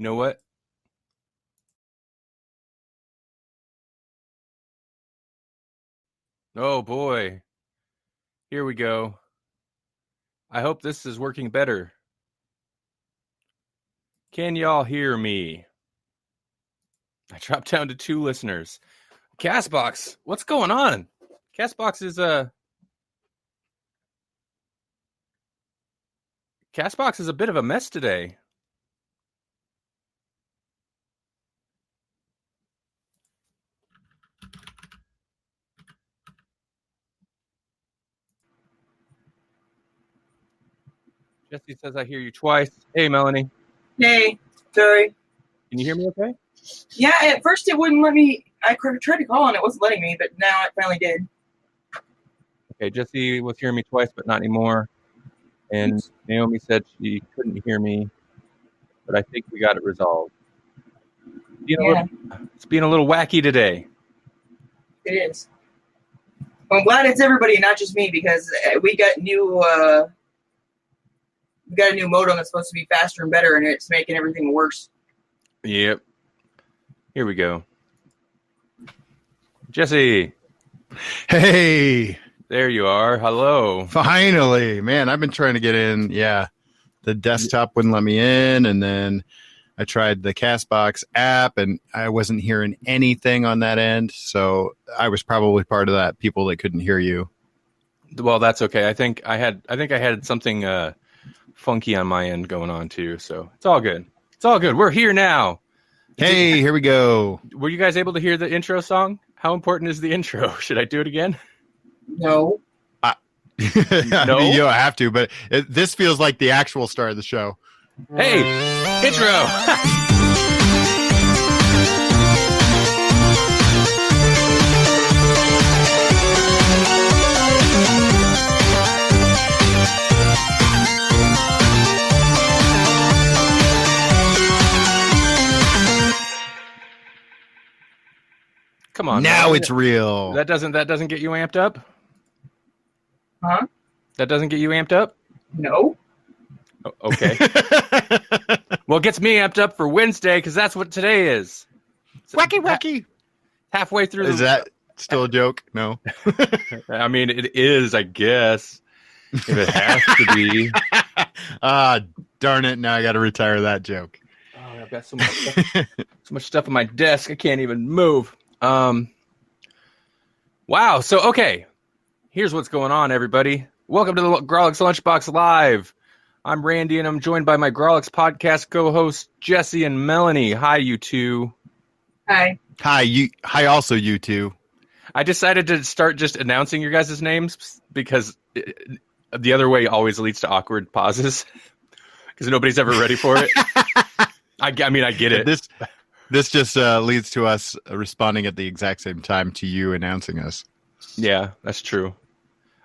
know what? Oh boy. Here we go. I hope this is working better. Can y'all hear me? I dropped down to 2 listeners. Castbox, what's going on? Castbox is a bit of a mess today. Jesse says I hear you twice. Hey, Melanie. Hey, sorry. Can you hear me okay? Yeah, at first it wouldn't let me. I tried to call and it wasn't letting me, but now it finally did. Okay, Jesse was hearing me twice, but not anymore. And Naomi said she couldn't hear me, but I think we got it resolved. It's being a little wacky today. It is. Well, I'm glad it's everybody, not just me, because we got a new modem that's supposed to be faster and better, and it's making everything worse. Yep. Here we go. Jesse. Hey. There you are. Hello. Finally. Man, I've been trying to get in. Yeah. The desktop wouldn't let me in, and then I tried the Castbox app, and I wasn't hearing anything on that end. So I was probably part of that people that couldn't hear you. Well, that's okay. I think I had something funky on my end going on too. So it's all good. It's all good. We're here now. Hey, here we go. Were you guys able to hear the intro song? How important is the intro? Should I do it again? No. I mean, you don't have to, but this feels like the actual start of the show. Hey, intro. Come on. Now it's real. That doesn't get you amped up? Huh? That doesn't get you amped up? No. Oh, okay. Well, it gets me amped up for Wednesday because that's what today is. Wacky. Halfway through. Is that still a joke? No. I mean, it is, I guess. If it has to be. Darn it. Now I got to retire that joke. Oh, I've got so much stuff on my desk. I can't even move. Wow. So, okay. Here's what's going on, everybody. Welcome to the Grawlix Lunchbox Live. I'm Randy, and I'm joined by my Grawlix podcast co-hosts, Jesse and Melanie. Hi, you two. Hi. Hi, also you two. I decided to start just announcing your guys' names because the other way always leads to awkward pauses because nobody's ever ready for it. I mean, I get it. This just leads to us responding at the exact same time to you announcing us. Yeah, that's true.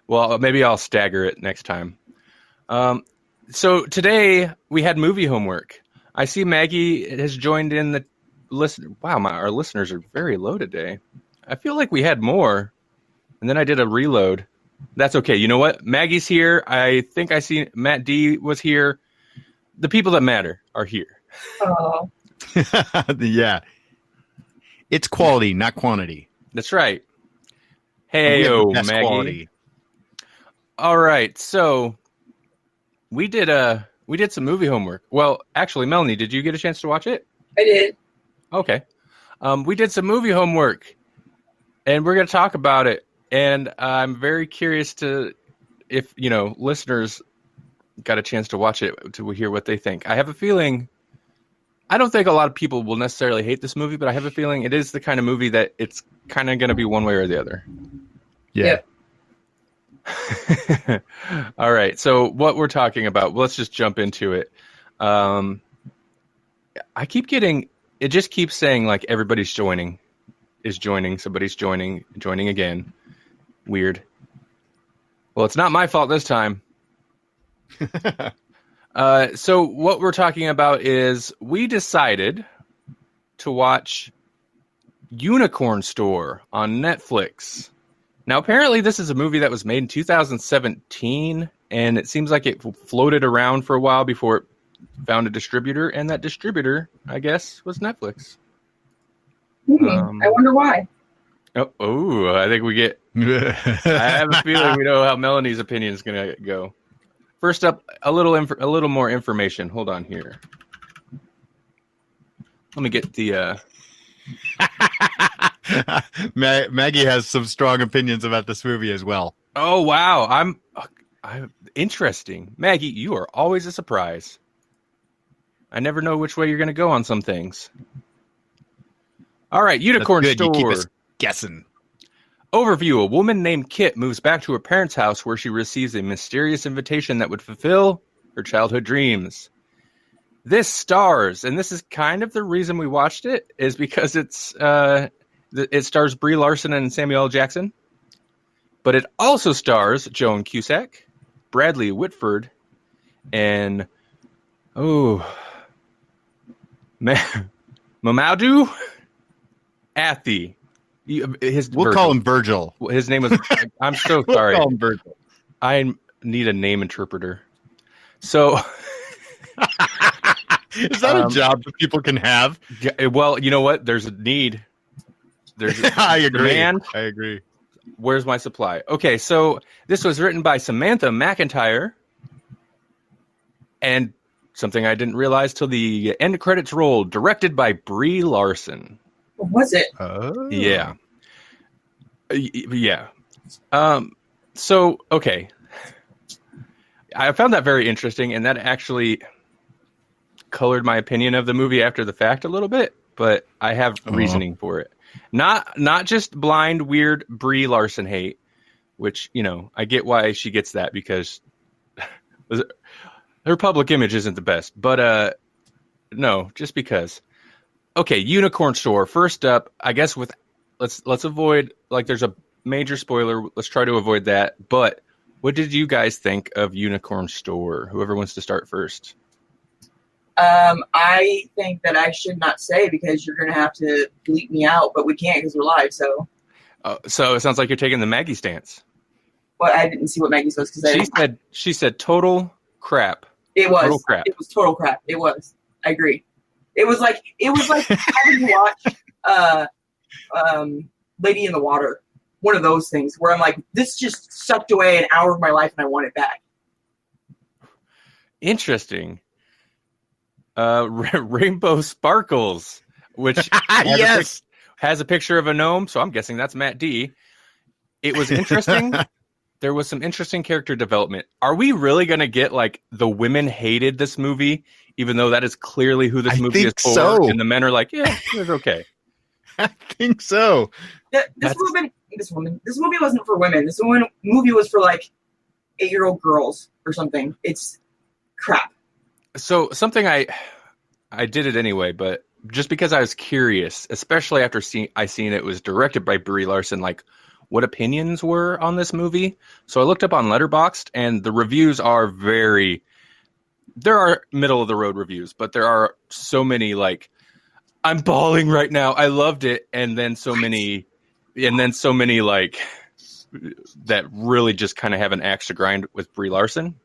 Well, maybe I'll stagger it next time. So today we had movie homework. I see Maggie has joined in the listen. Wow, our listeners are very low today. I feel like we had more, and then I did a reload. That's okay. You know what? Maggie's here. I think I see Matt D was here. The people that matter are here. Oh. Yeah. It's quality, not quantity. That's right. Hey, Maggie. Quality. All right, so we did some movie homework. Well, actually, Melanie, did you get a chance to watch it? I did. Okay. We did some movie homework, and we're going to talk about it. And I'm very curious if listeners got a chance to watch it to hear what they think. I have a feeling. I don't think a lot of people will necessarily hate this movie, but I have a feeling it is the kind of movie that it's kind of going to be one way or the other. Yeah. Yep. All right. So what we're talking about, let's just jump into it. I keep getting, it just keeps saying like everybody's joining, somebody's joining again. Weird. Well, it's not my fault this time. So what we're talking about is we decided to watch Unicorn Store on Netflix. Now, apparently this is a movie that was made in 2017, and it seems like it floated around for a while before found a distributor, and that distributor, I guess, was Netflix. I wonder why. Oh, I think we get. I have a feeling we know how Melanie's opinion is going to go. First up, a little more information. Hold on here. Let me get the. Maggie has some strong opinions about this movie as well. Oh wow, I'm interesting. Maggie, you are always a surprise. I never know which way you're going to go on some things. All right, Unicorn That's good. Store. You keep us guessing. Overview: a woman named Kit moves back to her parents' house where she receives a mysterious invitation that would fulfill her childhood dreams. This stars, and this is kind of the reason we watched it, is because it stars Brie Larson and Samuel L. Jackson. But it also stars Joan Cusack, Bradley Whitford, and Mamadou Athey. We'll call him Virgil. His name was. I'm so sorry. We'll call him Virgil. I need a name interpreter. So, is that a job that people can have? Well, you know what? There's a need. There's I agree. Demand. I agree. Where's my supply? Okay, so this was written by Samantha McIntyre, and something I didn't realize till the end credits rolled. Directed by Brie Larson. What was it? Oh. Yeah. Yeah. So, okay. I found that very interesting, and that actually colored my opinion of the movie after the fact a little bit, but I have reasoning for it. Not just blind, weird Brie Larson hate, which, you know, I get why she gets that because her public image isn't the best, but no, just because. Okay, Unicorn Store. First up, I guess let's avoid, like, there's a major spoiler. Let's try to avoid that. But what did you guys think of Unicorn Store? Whoever wants to start first. I think that I should not say because you're going to have to bleep me out, but we can't because we're live. So it sounds like you're taking the Maggie stance. Well, I didn't see what Maggie says because she said total crap. It was total crap. It was total crap. It was. I agree. It was like having to watch Lady in the Water. One of those things where I'm like, this just sucked away an hour of my life and I want it back. Interesting. Rainbow Sparkles, which has a picture of a gnome, so I'm guessing that's Matt D. It was interesting. There was some interesting character development. Are we really going to get, like, the women hated this movie, even though that is clearly who this movie is for? So. And the men are like, yeah, it's okay. I think so. This movie wasn't for women. This movie was for, like, 8-year-old girls or something. It's crap. So something I did it anyway, but just because I was curious, especially after I seen it was directed by Brie Larson, like, what opinions were on this movie. So I looked up on Letterboxd, and the reviews are there are middle of the road reviews, but there are so many, like, I'm bawling right now, I loved it, and then so many like that really just kind of have an axe to grind with Brie Larson.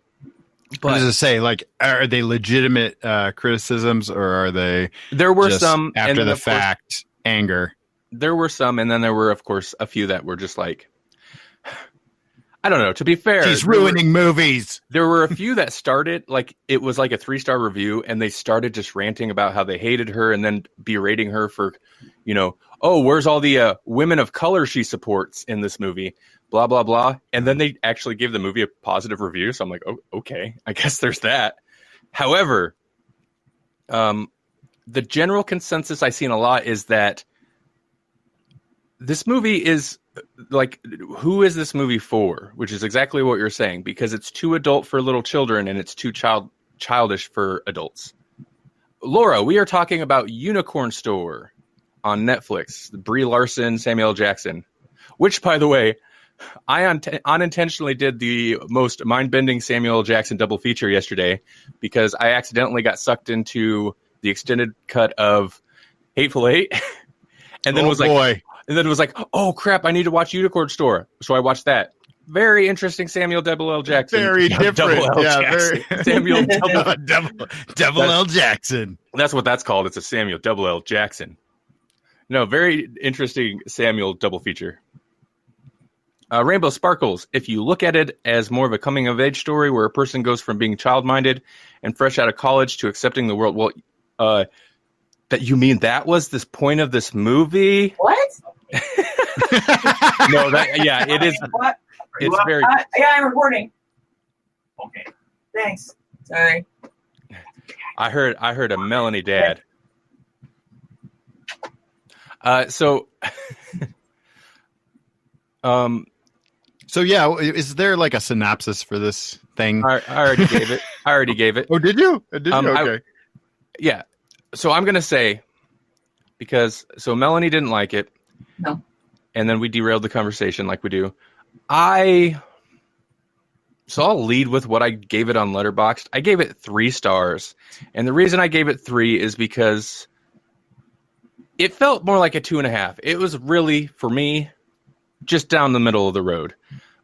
But what does it say? Like, are they legitimate criticisms, or are they? There were just some after the fact anger. There were some, and then there were, of course, a few that were just like, I don't know. To be fair, she's ruining movies. There were a few that started like it was like a 3-star review, and they started just ranting about how they hated her, and then berating her for, you know, oh, where's all the women of color she supports in this movie, blah blah blah, and then they actually gave the movie a positive review. So I'm like, oh, okay, I guess there's that. However, the general consensus I've seen a lot is that this movie is like, who is this movie for? Which is exactly what you're saying, because it's too adult for little children and it's too childish for adults. Laura, we are talking about Unicorn Store on Netflix. Brie Larson, Samuel L. Jackson, which, by the way, I unintentionally did the most mind-bending Samuel L. Jackson double feature yesterday because I accidentally got sucked into the extended cut of Hateful Eight, and then was like, oh crap, I need to watch Unicorn Store. So I watched that. very interesting Samuel Double L. Jackson. Very different. Double L Yeah, Jackson. very Samuel Double L. Jackson. That's what that's called. It's a Samuel Double L. Jackson. No, very interesting Samuel double feature. Rainbow Sparkles. If you look at it as more of a coming of age story where a person goes from being child-minded and fresh out of college to accepting the world, well, that you mean that was this point of this movie? What? No, it is. What? It's very. Yeah, I'm recording. Okay. Thanks. Sorry. I heard a Melanie dad. So yeah, is there like a synopsis for this thing? I already gave it. Oh, did you? Did you? Okay. Yeah. So I'm gonna say so Melanie didn't like it. No. And then we derailed the conversation like we do. So I'll lead with what I gave it on Letterboxd. I gave it 3 stars. And the reason I gave it 3 is because it felt more like a 2.5. It was really, for me, just down the middle of the road.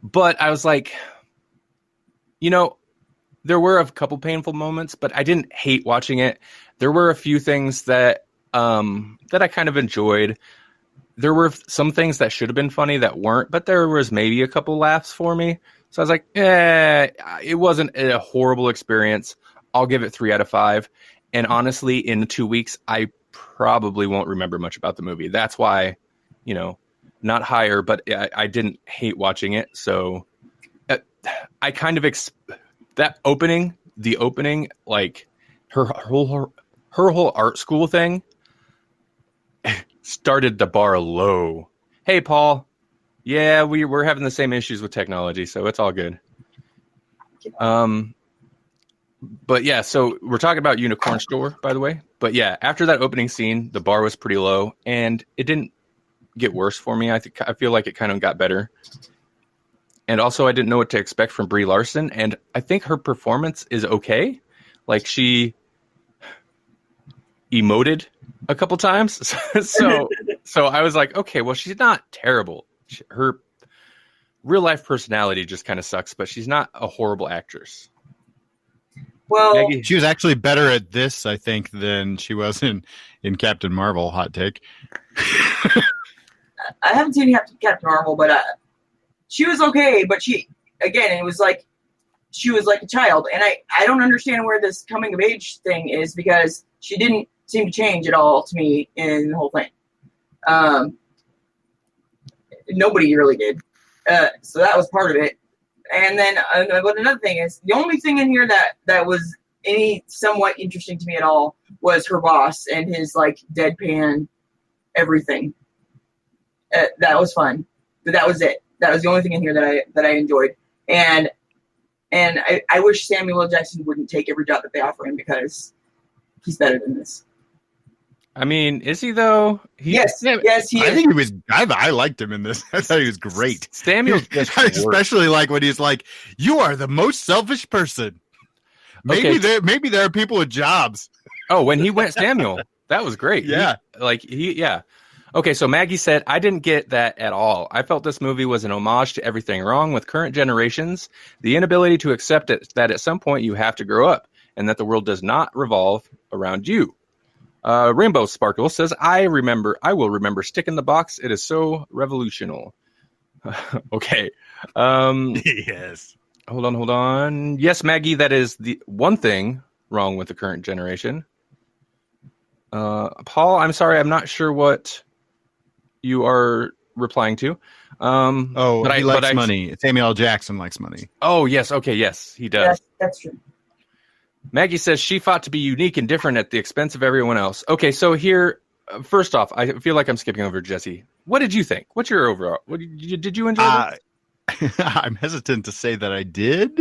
But I was like, there were a couple painful moments, but I didn't hate watching it. There were a few things that I kind of enjoyed. There were some things that should have been funny that weren't, but there was maybe a couple laughs for me. So I was like, it wasn't a horrible experience. I'll give it 3 out of 5. And honestly, in 2 weeks, I probably won't remember much about the movie. That's why, not higher, but I didn't hate watching it. So I kind of the opening, like her whole art school thing started the bar low. Hey, Paul. Yeah, we're having the same issues with technology, so it's all good. But yeah, so we're talking about Unicorn Store, by the way. But yeah, after that opening scene, the bar was pretty low, and it didn't get worse for me. I feel like it kind of got better. And also, I didn't know what to expect from Brie Larson, and I think her performance is okay. Like, she emoted a couple times, so I was like, okay, well, she's not terrible. Her real life personality just kind of sucks, but she's not a horrible actress. Well, Maggie? She was actually better at this, I think, than she was in Captain Marvel. Hot take. I haven't seen Captain Marvel, but she was okay. But it was like she was like a child, and I don't understand where this coming of age thing is, because she didn't seem to change at all to me in the whole thing. Nobody really did. So that was part of it. And then, but another thing is, the only thing in here that was any somewhat interesting to me at all was her boss and his like deadpan everything. That was fun, but that was it. That was the only thing in here that I enjoyed. And I wish Samuel L. Jackson wouldn't take every job that they offer him, because he's better than this. I mean, is he though? Yes, he is. I think he was. I liked him in this. I thought he was great. Samuel's I especially like when he's like, "You are the most selfish person." Maybe there are people with jobs. Oh, when he went Samuel, that was great. Yeah, Okay, so Maggie said, I didn't get that at all. I felt this movie was an homage to everything wrong with current generations, the inability to accept that at some point you have to grow up, and that the world does not revolve around you. Rainbow Sparkle says, I will remember Stick in the Box. It is so revolutional. Okay. Yes. Hold on. Yes, Maggie, that is the one thing wrong with the current generation. Paul, I'm sorry, I'm not sure what you are replying to. He likes money. Samuel L. Jackson likes money. Oh, yes. Okay, yes, he does. That's true. Maggie says she fought to be unique and different at the expense of everyone else. Okay, so here, first off, I feel like I'm skipping over Jesse. What did you think? What's your overall? Did you enjoy it? I'm hesitant to say that I did.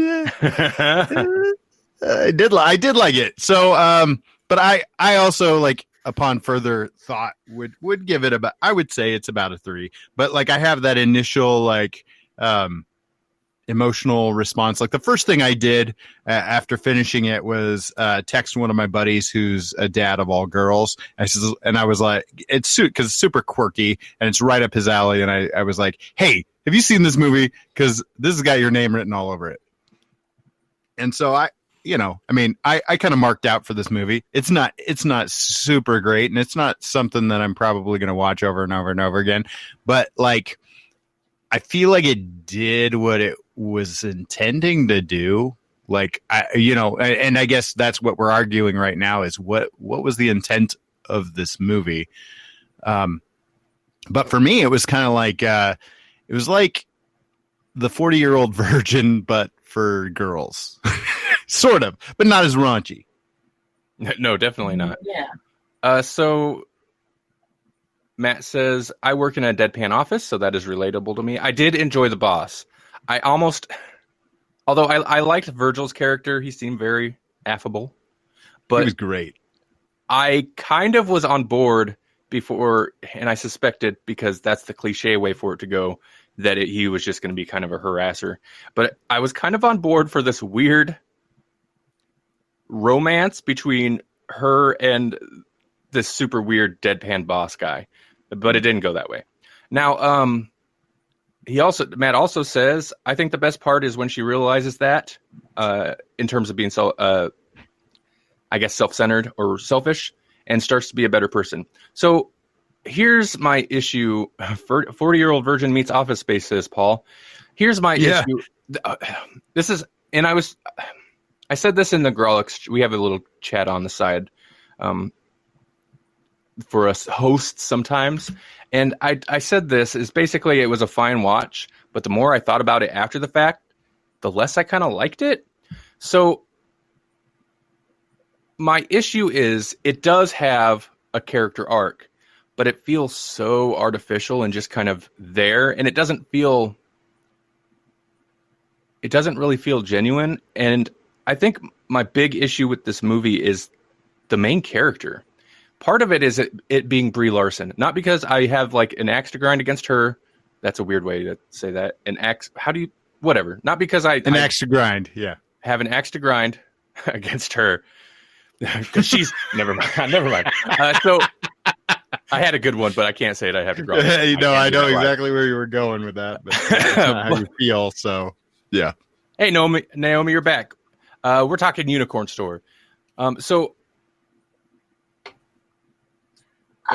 I did like it. So, but I also, like, upon further thought would give it I would say it's about a 3. But like, I have that initial emotional response. Like the first thing I did after finishing it was text one of my buddies who's a dad of all girls. And I was like, because it's super quirky and it's right up his alley. And I was like, hey, have you seen this movie? Because this has got your name written all over it. And so I kind of marked out for this movie. It's not super great, and it's not something that I'm probably going to watch over and over and over again. But like, I feel like it did what it was intending to do. Like, and I guess that's what we're arguing right now is what was the intent of this movie. But for me, it was kind of like it was like the 40-Year-Old Virgin, but for girls. Sort of, but not as raunchy. No, definitely not. Yeah. So Matt says, I work in a deadpan office, so that is relatable to me. I did enjoy the boss. Although I liked Virgil's character. He seemed very affable. But he was great. I kind of was on board before, and I suspected, because that's the cliche way for it to go, that he was just going to be kind of a harasser. But I was kind of on board for this weird romance between her and this super weird deadpan boss guy, but it didn't go that way. Now, Matt also says, I think the best part is when she realizes that, in terms of being self-centered or selfish, and starts to be a better person. So here's my issue. 40-Year-Old Virgin meets Office Space, says Paul. Here's my issue. I said this in the Grawlix. We have a little chat on the side for us hosts sometimes. And I said this is basically it was a fine watch, but the more I thought about it after the fact, the less I kind of liked it. So my issue is it does have a character arc, but it feels so artificial and just kind of there. And it doesn't really feel genuine. And I think my big issue with this movie is the main character. Part of it is it being Brie Larson, not because I have like an axe to grind against her. That's a weird way to say that. Whatever. Not because axe to grind. Yeah. Have an axe to grind against her. Because she's never mind. So I had a good one, but I can't say it. I have to grind. I know exactly where you were going with that, but that's not how you feel. So yeah. Hey, Naomi, you're back. We're talking Unicorn Store. So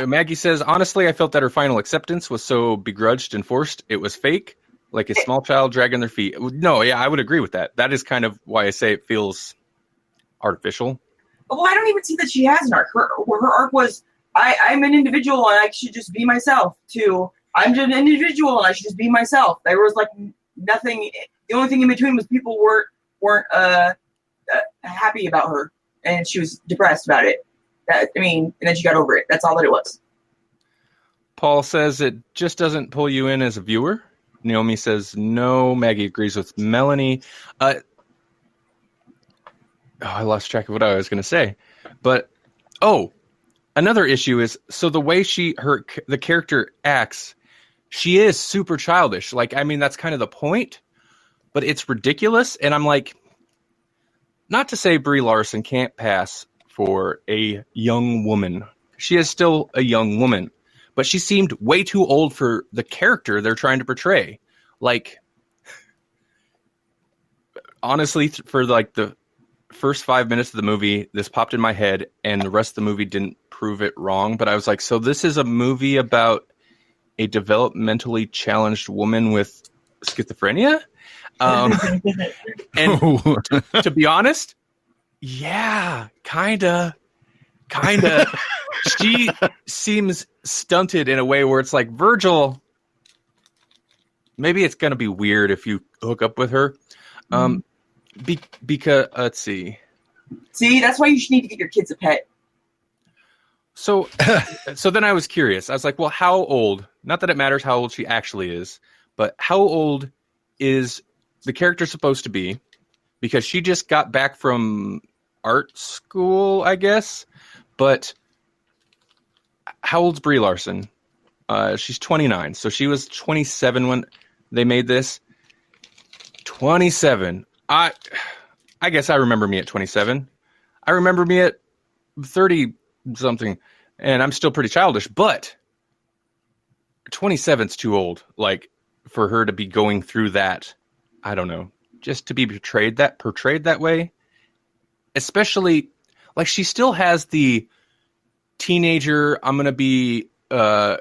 Maggie says, honestly, I felt that her final acceptance was so begrudged and forced. It was fake, like a small child dragging their feet. No, yeah, I would agree with that. That is kind of why I say it feels artificial. Well, I don't even see that she has an arc. Her arc was, I'm an individual and I should just be myself, to I'm just an individual and I should just be myself. There was like nothing. The only thing in between was people weren't happy about her, and she was depressed about it. And then she got over it. That's all that it was. Paul says it just doesn't pull you in as a viewer. Naomi says no. Maggie agrees with Melanie. I lost track of what I was going to say. But, another issue is, so the way the character acts, she is super childish. Like, that's kind of the point, but it's ridiculous. And I'm like, not to say Brie Larson can't pass for a young woman. She is still a young woman, but she seemed way too old for the character they're trying to portray. Like, honestly, for like the first 5 minutes of the movie, this popped in my head, and the rest of the movie didn't prove it wrong. But I was like, so this is a movie about a developmentally challenged woman with schizophrenia? And to be honest, yeah, kinda. She seems stunted in a way where it's like, Virgil, maybe it's going to be weird if you hook up with her. Because let's see. See, that's why you should need to get your kids a pet. So then I was curious. I was like, well, how old? Not that it matters how old she actually is, but how old is the character supposed to be? Because she just got back from art school, I guess. But how old's Brie Larson? She's 29. So she was 27 when they made this. 27. I guess I remember me at 27. I remember me at 30 something, and I'm still pretty childish, but 27's too old. Like, for her to be going through that, I don't know, just to be portrayed that way, especially like she still has the teenager, I'm going to be, I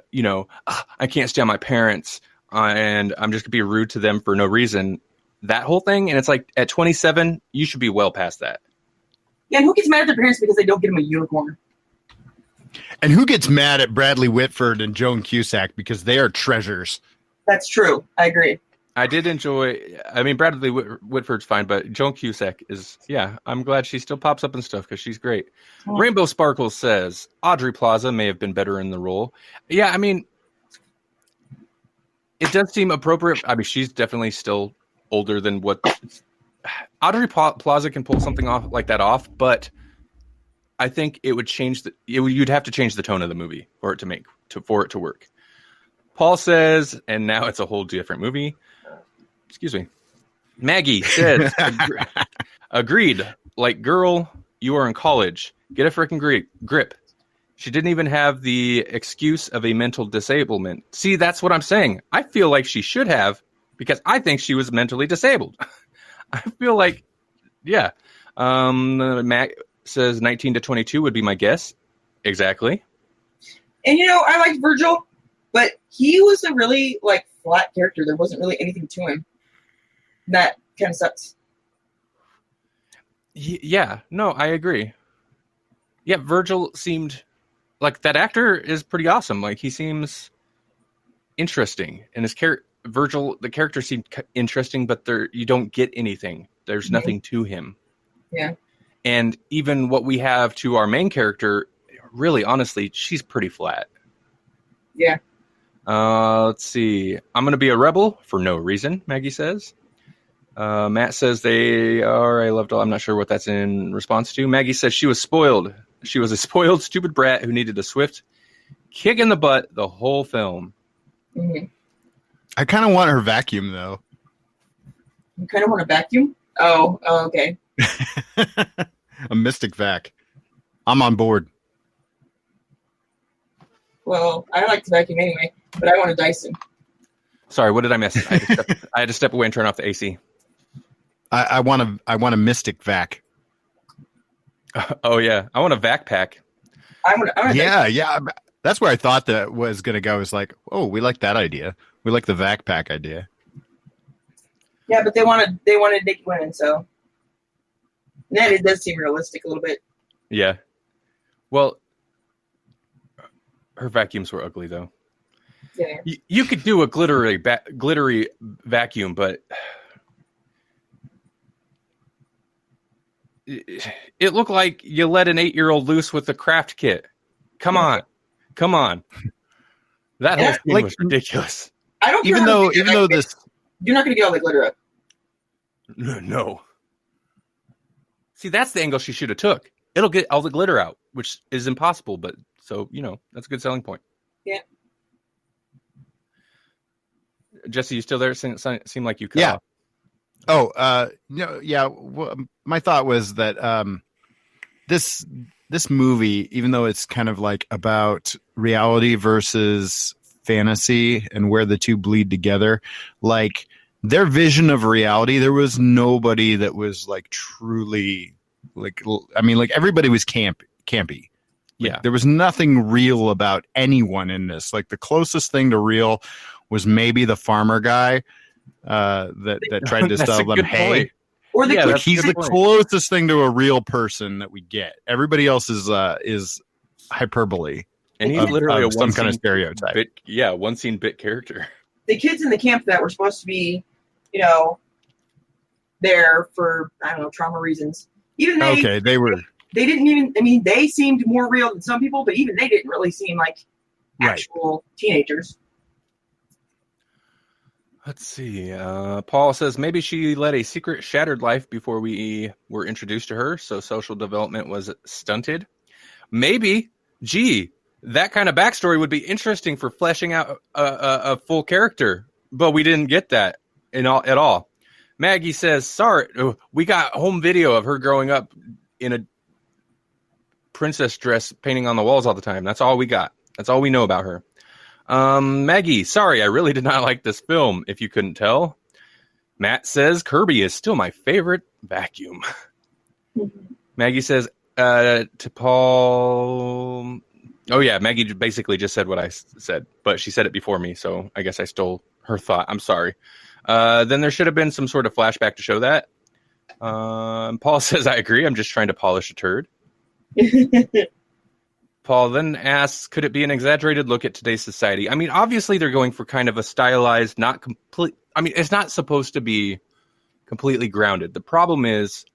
can't stand my parents and I'm just going to be rude to them for no reason. That whole thing. And it's like at 27, you should be well past that. Yeah, and who gets mad at their parents because they don't get them a unicorn? And who gets mad at Bradley Whitford and Joan Cusack because they are treasures? That's true. I agree. I did enjoy. I mean, Bradley Whitford's fine, but Joan Cusack is. Yeah, I'm glad she still pops up and stuff because she's great. Oh. Rainbow Sparkles says Audrey Plaza may have been better in the role. Yeah, I mean, it does seem appropriate. I mean, she's definitely still older than what Audrey Plaza can pull something off like that off, but I think it would change you'd have to change the tone of the movie for it to work. Paul says, and now it's a whole different movie. Excuse me. Maggie says, agreed. Like, girl, you are in college. Get a freaking grip. She didn't even have the excuse of a mental disablement. See, that's what I'm saying. I feel like she should have, because I think she was mentally disabled. I feel like, yeah. Mac says 19 to 22 would be my guess. Exactly. And, I liked Virgil, but he was a really, flat character. There wasn't really anything to him. That kind of sucks. Yeah. No, I agree. Yeah, Virgil seemed like that actor is pretty awesome. Like, he seems interesting. And his Virgil, the character seemed interesting, but you don't get anything. There's nothing to him. Yeah. And even what we have to our main character, really, honestly, she's pretty flat. Yeah. Let's see. I'm going to be a rebel for no reason, Maggie says. Matt says they are I loved all. I'm not sure what that's in response to. Maggie says she was spoiled. She was a spoiled, stupid brat who needed a swift kick in the butt the whole film. Mm-hmm. I kind of want her vacuum, though. You kind of want a vacuum? Oh, okay. A mystic vac. I'm on board. Well, I like to vacuum anyway, but I want a Dyson. Sorry, what did I miss? I had to step away and turn off the AC. I want a mystic vac. Oh yeah, I want a vac pack. Yeah. That's where I thought that was going to go. Is like, oh, we like that idea. We like the vac pack idea. Yeah, but they wanted naked women, so then it does seem realistic a little bit. Yeah. Well, her vacuums were ugly though. Yeah. You could do a glittery vacuum, but it looked like you let an 8-year-old loose with a craft kit. Come on. That whole thing was ridiculous. I don't. Even though this, you're not going to get all the glitter up. No. See, that's the angle she should have took. It'll get all the glitter out, which is impossible. But so that's a good selling point. Yeah. Jesse, you still there? Seem like you cut off. Oh, no, yeah. Well, my thought was that this movie, even though it's kind of like about reality versus fantasy and where the two bleed together, like their vision of reality, there was nobody that was like truly like. I mean, like everybody was campy. Yeah, there was nothing real about anyone in this. Like the closest thing to real was maybe the farmer guy that tried to sell them hay. Point. Or he's the closest thing to a real person that we get. Everybody else is hyperbole, and he's literally some kind of stereotype. One scene bit character. The kids in the camp that were supposed to be, there for trauma reasons. Even they were. They didn't even. I mean, they seemed more real than some people, but even they didn't really seem like actual teenagers. Let's see. Paul says maybe she led a secret shattered life before we were introduced to her, so social development was stunted. Maybe. Gee, that kind of backstory would be interesting for fleshing out a full character, but we didn't get that at all. Maggie says, sorry, we got home video of her growing up in a princess dress painting on the walls all the time. That's all we got. That's all we know about her. Maggie, sorry, I really did not like this film, if you couldn't tell. Matt says, Kirby is still my favorite vacuum. Maggie says, to Paul... Oh, yeah, Maggie basically just said what I said, but she said it before me, so I guess I stole her thought. I'm sorry. Then there should have been some sort of flashback to show that. Paul says, I agree. I'm just trying to polish a turd. Paul then asks, could it be an exaggerated look at today's society? I mean, obviously they're going for kind of a stylized, not complete... I mean, it's not supposed to be completely grounded. The problem is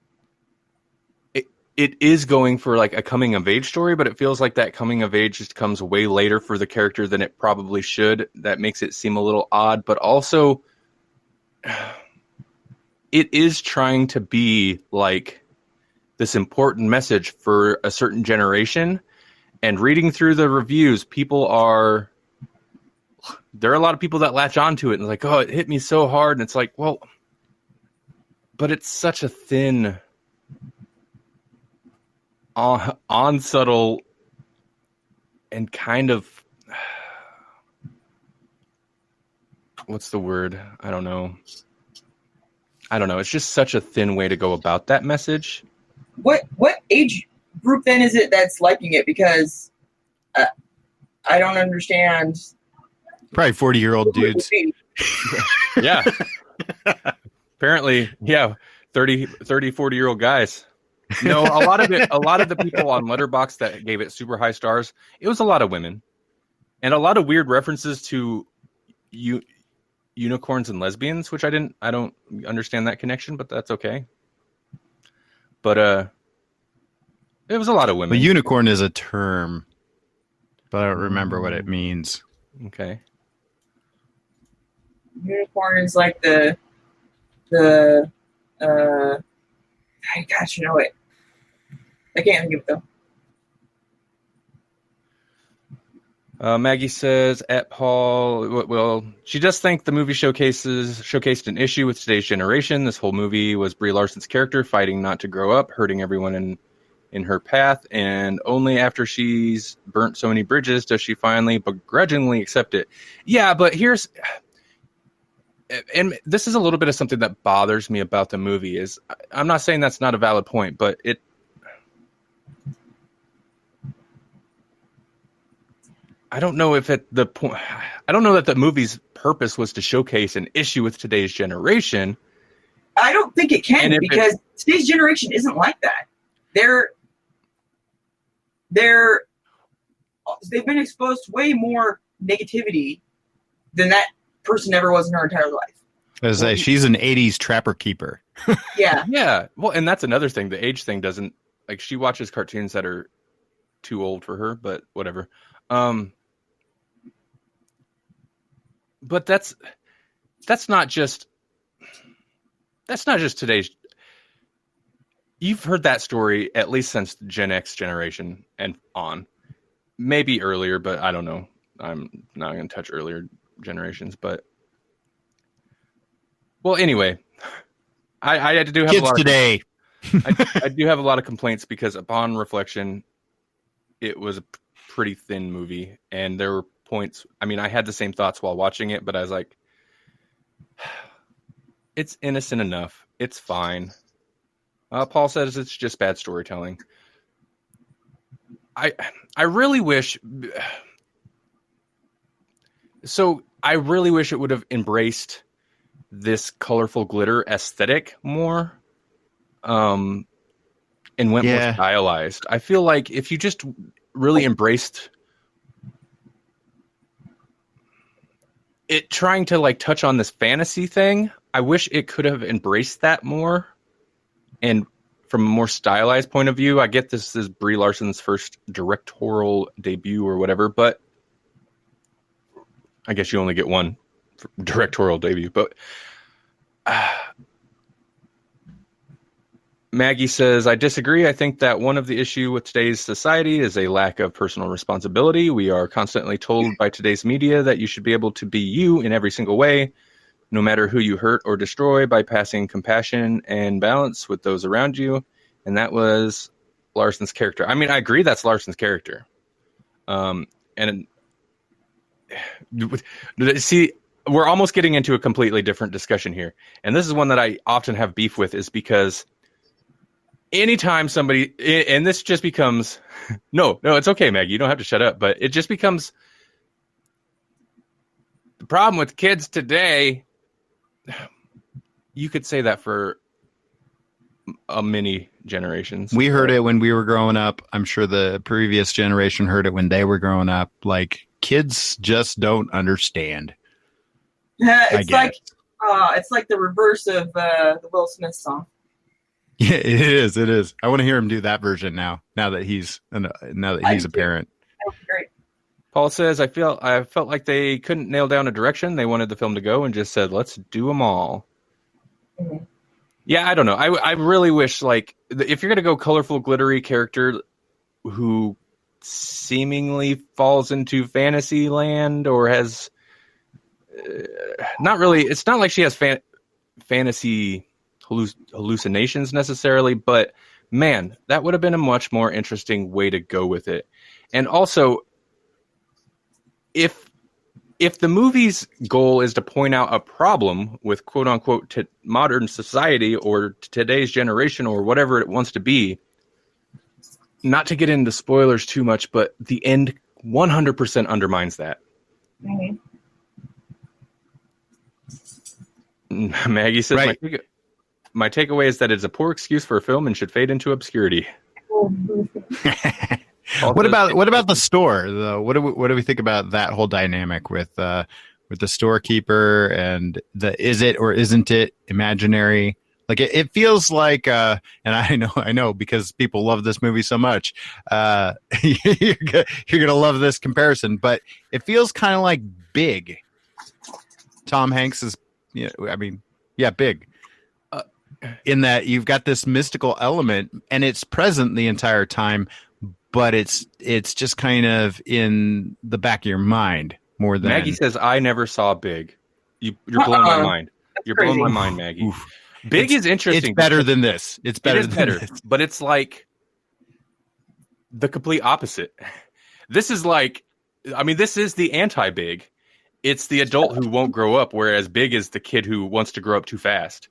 it is going for like a coming of age story, but it feels like that coming of age just comes way later for the character than it probably should. That makes it seem a little odd, but also it is trying to be like this important message for a certain generation. And reading through the reviews, there are a lot of people that latch onto it and like, oh, it hit me so hard. And it's like, well, but it's such a thin, unsubtle, and kind of, what's the word? I don't know. It's just such a thin way to go about that message. What age group then is it that's liking it? Because I don't understand. Probably 40-year-old dudes. Yeah. Apparently, yeah, 30, 40-year-old guys. No, a lot of the people on Letterboxd that gave it super high stars, it was a lot of women. And a lot of weird references to unicorns and lesbians, which I don't understand that connection, but that's okay. But it was a lot of women. The unicorn is a term, but I don't remember what it means. Okay. Unicorn is like gosh, you know it. I can't think of it though. Maggie says at Paul, well, she does think the movie showcased an issue with today's generation. This whole movie was Brie Larson's character fighting not to grow up, hurting everyone in her path, and only after she's burnt so many bridges does she finally begrudgingly accept it. Yeah, but and this is a little bit of something that bothers me about the movie is I'm not saying that's not a valid point, but I don't know if I don't know that the movie's purpose was to showcase an issue with today's generation. I don't think it can, because today's generation isn't like that. They've been exposed to way more negativity than that person ever was in her entire life. She's an 80s trapper keeper. Yeah. Yeah. Well, and that's another thing. The age thing doesn't, like, she watches cartoons that are too old for her, but whatever. But that's not just today's. You've heard that story at least since the Gen X generation and on. Maybe earlier, but I don't know. I'm not going to touch earlier generations, but well, anyway, I do have kids a lot today. I do have a lot of complaints because upon reflection, it was a pretty thin movie, and there were points. I mean, I had the same thoughts while watching it, but I was like, it's innocent enough. It's fine. Paul says it's just bad storytelling. I really wish. So I really wish it would have embraced this colorful glitter aesthetic more, and went more stylized. I feel like if you just really embraced it, trying to like touch on this fantasy thing, I wish it could have embraced that more. And from a more stylized point of view, I get this is Brie Larson's first directorial debut or whatever, but I guess you only get one directorial debut. But Maggie says, I disagree. I think that one of the issue with today's society is a lack of personal responsibility. We are constantly told by today's media that you should be able to be you in every single way. no matter who you hurt or destroy, by passing compassion and balance with those around you. And that was Larson's character. I mean, I agree that's Larson's character. And see, we're almost getting into a completely different discussion here. And this is one that I often have beef with, is because anytime somebody, and this just becomes, no, it's okay, Maggie, you don't have to shut up, but it just becomes the problem with kids today. You could say that for many generations. We heard it when we were growing up. I'm sure the previous generation heard it when they were growing up. Like, kids just don't understand. Yeah, it's like the reverse of the Will Smith song. Yeah, it is. It is. I want to hear him do that version now. Now that he's a parent. That would be great. Paul says, I felt like they couldn't nail down a direction they wanted the film to go and just said, let's do them all. Mm-hmm. Yeah, I don't know. I really wish, like, if you're going to go colorful, glittery character who seemingly falls into fantasy land or has not really, it's not like she has fantasy hallucinations necessarily, but man, that would have been a much more interesting way to go with it. And also, if the movie's goal is to point out a problem with quote unquote modern society or today's generation or whatever it wants to be, not to get into spoilers too much, but the end 100% undermines that. Mm-hmm. Maggie says, right. My takeaway is that it's a poor excuse for a film and should fade into obscurity. What about the store though? What do we think about that whole dynamic with the storekeeper and the is it or isn't it imaginary? Like it feels like, and I know because people love this movie so much. You're gonna love this comparison, but it feels kind of like Big. Tom Hanks is, Big. In that you've got this mystical element, and it's present the entire time, but it's just kind of in the back of your mind more than. Maggie says, "I never saw Big." You're blowing my mind. You're blowing my mind, Maggie. Oof. Big is interesting. It's better than this. It's better than this. But it's like the complete opposite. This is like, this is the anti-Big. It's the adult who won't grow up, whereas Big is the kid who wants to grow up too fast.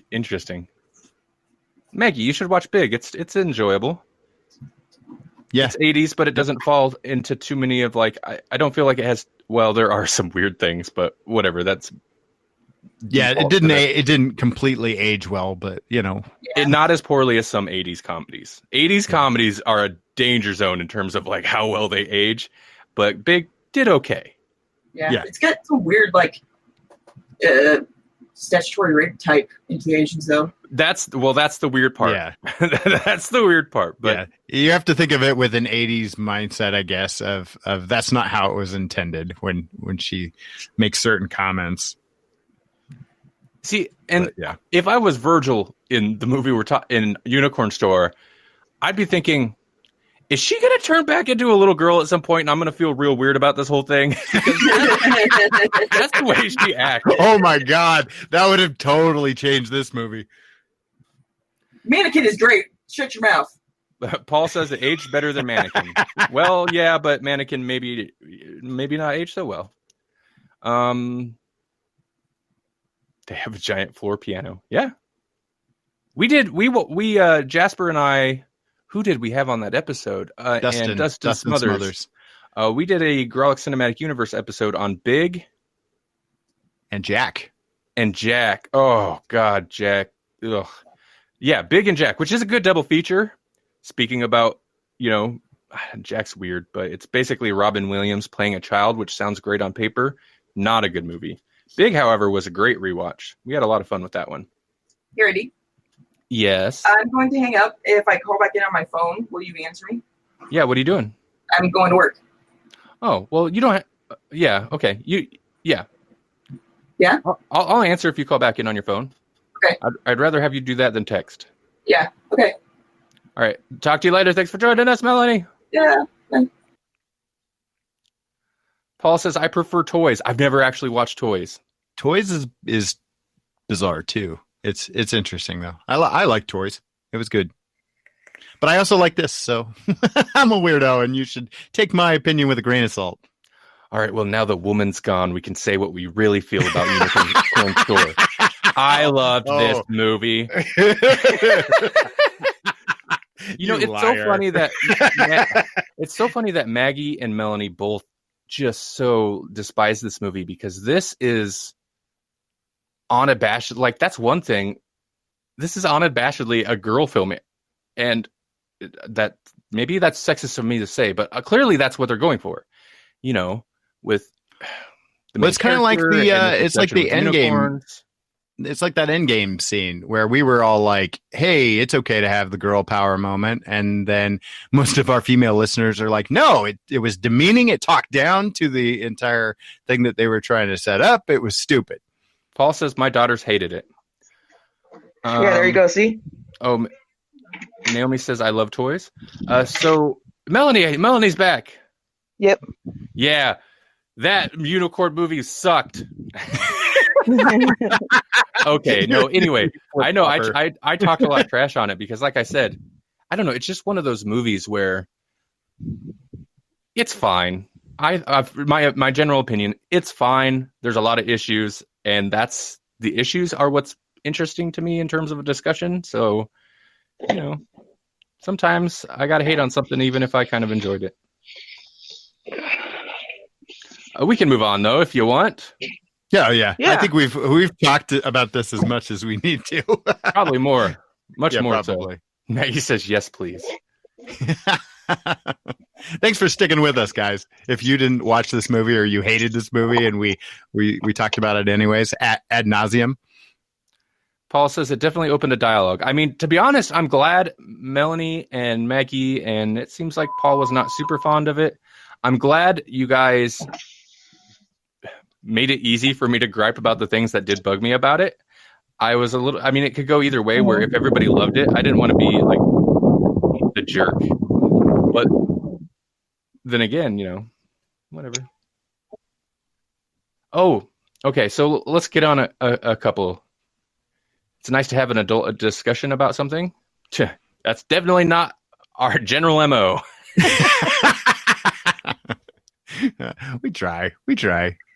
Interesting. Maggie, you should watch Big. It's enjoyable. Yeah. It's 80s, but it doesn't fall into too many of like, I don't feel like it has, well, there are some weird things, but whatever. That's it didn't completely age well, but not as poorly as some 80s comedies. 80s comedies are a danger zone in terms of like how well they age, but Big did okay. Yeah. It's got some weird like statutory rape type implications though. That's the weird part. Yeah. That's the weird part. But you have to think of it with an 80s mindset, I guess, of that's not how it was intended when she makes certain comments. See, and if I was Virgil in the movie in Unicorn Store, I'd be thinking, is she going to turn back into a little girl at some point and I'm going to feel real weird about this whole thing? That's the way she acts. Oh my God. That would have totally changed this movie. Mannequin is great. Shut your mouth. Paul says it aged better than Mannequin. Well, yeah, but Mannequin maybe not aged so well. They have a giant floor piano. Yeah. We Jasper and I, who did we have on that episode? Dustin Smothers. We did a Grawlix Cinematic Universe episode on Big. And Jack. Oh, God, Jack. Ugh. Yeah, Big and Jack, which is a good double feature. Speaking about, Jack's weird, but it's basically Robin Williams playing a child, which sounds great on paper. Not a good movie. Big, however, was a great rewatch. We had a lot of fun with that one. You ready? Yes. I'm going to hang up. If I call back in on my phone, will you answer me? Yeah, what are you doing? I'm going to work. Oh, well, you don't have... yeah, okay. Yeah. Yeah? I'll answer if you call back in on your phone. Okay. I'd rather have you do that than text. Yeah, okay. All right. Talk to you later. Thanks for joining us, Melanie. Yeah. Paul says, I prefer Toys. I've never actually watched Toys. Toys is bizarre too. It's interesting though. I like Toys. It was good. But I also like this, so I'm a weirdo, and you should take my opinion with a grain of salt. All right, well, now the woman's gone. We can say what we really feel about Unicorn Store. I loved this movie. It's so funny that Maggie and Melanie both just so despise this movie, because this is unabashed. Like, that's one thing. This is unabashedly a girl film, and that maybe that's sexist of me to say, but clearly that's what they're going for. You know, with the it's kind of like it's like the end game. It's like that end game scene where we were all like, hey, it's okay to have the girl power moment. And then most of our female listeners are like, no, it was demeaning. It talked down to the entire thing that they were trying to set up. It was stupid. Paul says my daughters hated it. Yeah, there you go. See? Oh, Naomi says I love Toys. So Melanie's back. Yep. Yeah, that unicorn movie sucked. Okay, no. Anyway, I know I talked a lot of trash on it because, like I said, I don't know. It's just one of those movies where it's fine. My general opinion, it's fine. There's a lot of issues, and the issues are what's interesting to me in terms of a discussion. So, you know, sometimes I gotta hate on something even if I kind of enjoyed it. We can move on though if you want. Yeah. I think we've talked about this as much as we need to. Probably more. Much more probably. so. Maggie says yes, please. Thanks for sticking with us, guys. If you didn't watch this movie or you hated this movie and we talked about it anyways ad nauseum. Paul says it definitely opened a dialogue. I mean, to be honest, I'm glad Melanie and Maggie, and it seems like Paul was not super fond of it. I'm glad you guys made it easy for me to gripe about the things that did bug me about it. It could go either way, where if everybody loved it, I didn't want to be like the jerk. But then again, whatever. Oh, okay. So let's get on a couple. It's nice to have an adult discussion about something. That's definitely not our general MO. We try.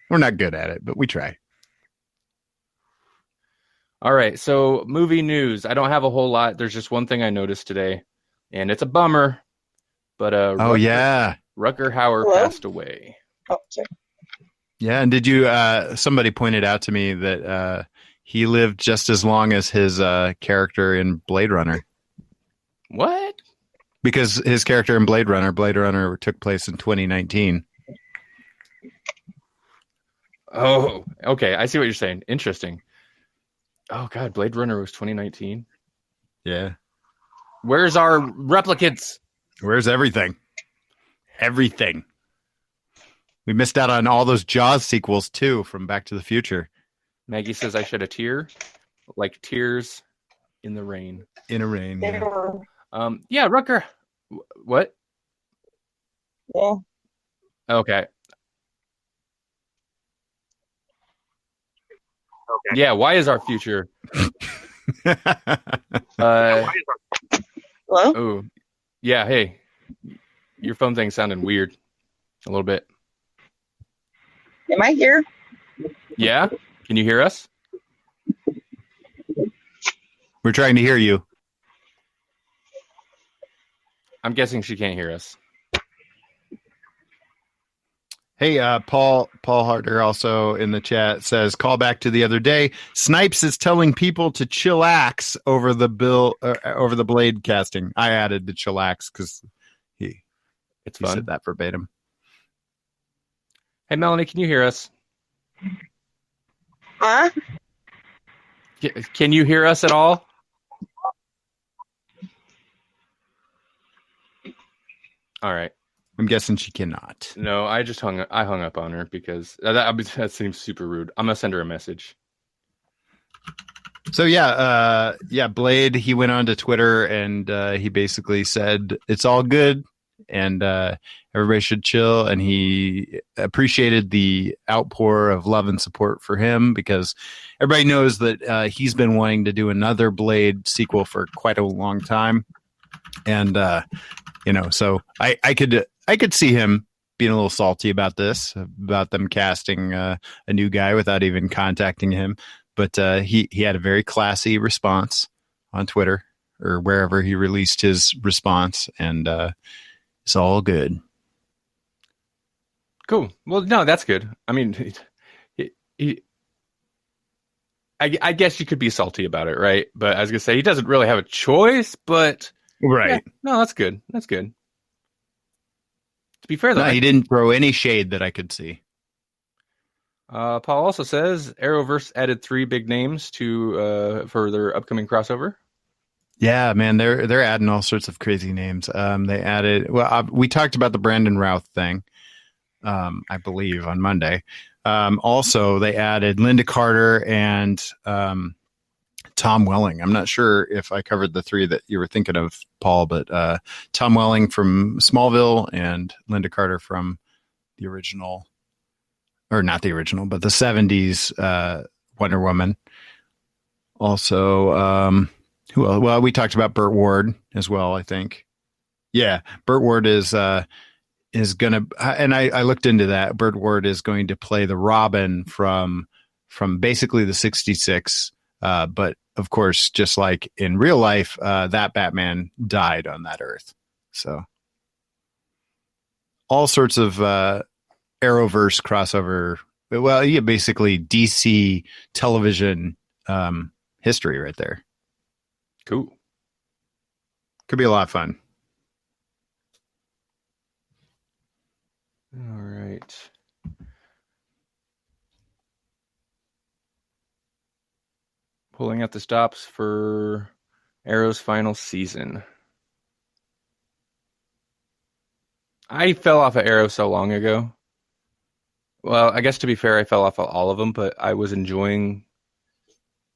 We're not good at it, but we try. All right. So movie news. I don't have a whole lot. There's just one thing I noticed today, and it's a bummer. But Rutger Hauer passed away. Oh, sorry. Yeah, and did you? Somebody pointed out to me that he lived just as long as his character in Blade Runner. What? Because his character in Blade Runner took place in 2019. Oh, okay. I see what you're saying. Interesting. Oh, God. Blade Runner was 2019. Yeah. Where's our replicants? Where's everything? Everything. We missed out on all those Jaws sequels, too, from Back to the Future. Maggie says I shed a tear, like tears in the rain. In a rain, yeah. Yeah, Rutger. What? Yeah. Okay. Yeah, why is our future? Hello? Oh, yeah, hey. Your phone thing's sounding weird. A little bit. Am I here? Yeah? Can you hear us? We're trying to hear you. I'm guessing she can't hear us. Hey, Paul Harder also in the chat says, call back to the other day. Snipes is telling people to chillax over the Blade casting. I added the chillax because he said that verbatim. Hey, Melanie, can you hear us? Huh? Can you hear us at all? All right. I'm guessing she cannot. No, I hung up on her because that seems super rude. I'm gonna send her a message. So Blade. He went on to Twitter and he basically said it's all good. and everybody should chill. And he appreciated the outpour of love and support for him because everybody knows that he's been wanting to do another Blade sequel for quite a long time. And, so I could see him being a little salty about this, about them casting a new guy without even contacting him. But he had a very classy response on Twitter or wherever he released his response, and it's all good. Cool. Well, no, that's good. I mean, I guess you could be salty about it, right? But I was gonna say he doesn't really have a choice, but right. Yeah, no, that's good. That's good. To be fair, though, he didn't throw any shade that I could see. Paul also says Arrowverse added 3 big names to for their upcoming crossover. Yeah, man, they're adding all sorts of crazy names. They added. Well, we talked about the Brandon Routh thing, I believe, on Monday. Also, they added Linda Carter and Tom Welling. I'm not sure if I covered the 3 that you were thinking of, Paul, but Tom Welling from Smallville and Linda Carter from the original, or not the original, but the 70s Wonder Woman. Also, who else? Well, we talked about Burt Ward as well, I think. Yeah, Burt Ward is going to, and I looked into that. Burt Ward is going to play the Robin from basically the 66, but of course, just like in real life, that Batman died on that Earth. So all sorts of Arrowverse crossover. Well, yeah, basically DC television history right there. Cool. Could be a lot of fun. All right. Pulling out the stops for Arrow's final season. I fell off of Arrow so long ago. Well, I guess to be fair, I fell off of all of them, but I was enjoying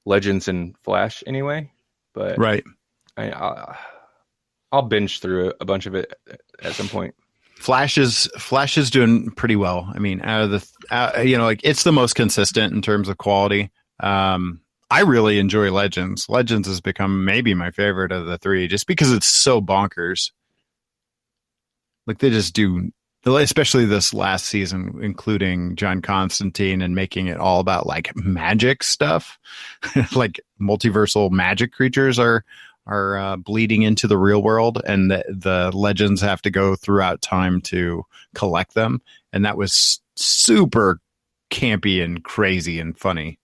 Legends and Flash anyway. But right, I'll binge through a bunch of it at some point. Flash is doing pretty well. I mean, out of the, it's the most consistent in terms of quality. I really enjoy Legends. Legends has become maybe my favorite of the 3, just because it's so bonkers. Like they just do, especially this last season, including John Constantine and making it all about like magic stuff, like multiversal magic creatures are bleeding into the real world, and the legends have to go throughout time to collect them. And that was super campy and crazy and funny.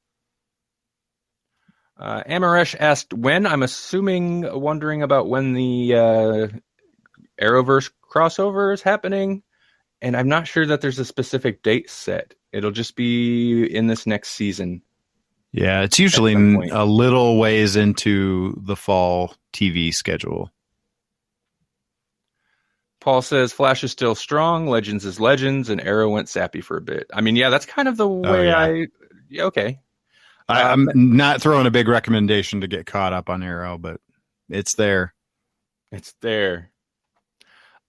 Amaresh asked when. I'm wondering about when the Arrowverse crossover is happening. And I'm not sure that there's a specific date set. It'll just be in this next season. Yeah, it's usually a little ways into the fall TV schedule. Paul says Flash is still strong, Legends is Legends, and Arrow went sappy for a bit. I mean, yeah, that's kind of the way okay. I'm not throwing a big recommendation to get caught up on Arrow, but it's there. It's there.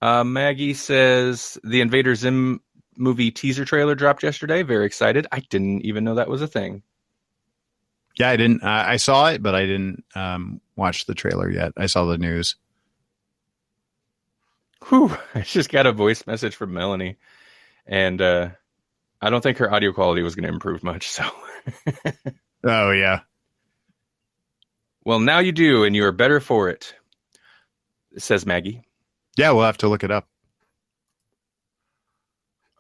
Maggie says the Invader Zim movie teaser trailer dropped yesterday. Very excited. I didn't even know that was a thing. Yeah, I didn't. I saw it, but I didn't watch the trailer yet. I saw the news. Whew. I just got a voice message from Melanie, and I don't think her audio quality was going to improve much. So. Oh, yeah. Well, now you do, and you are better for it, says Maggie. Yeah, we'll have to look it up.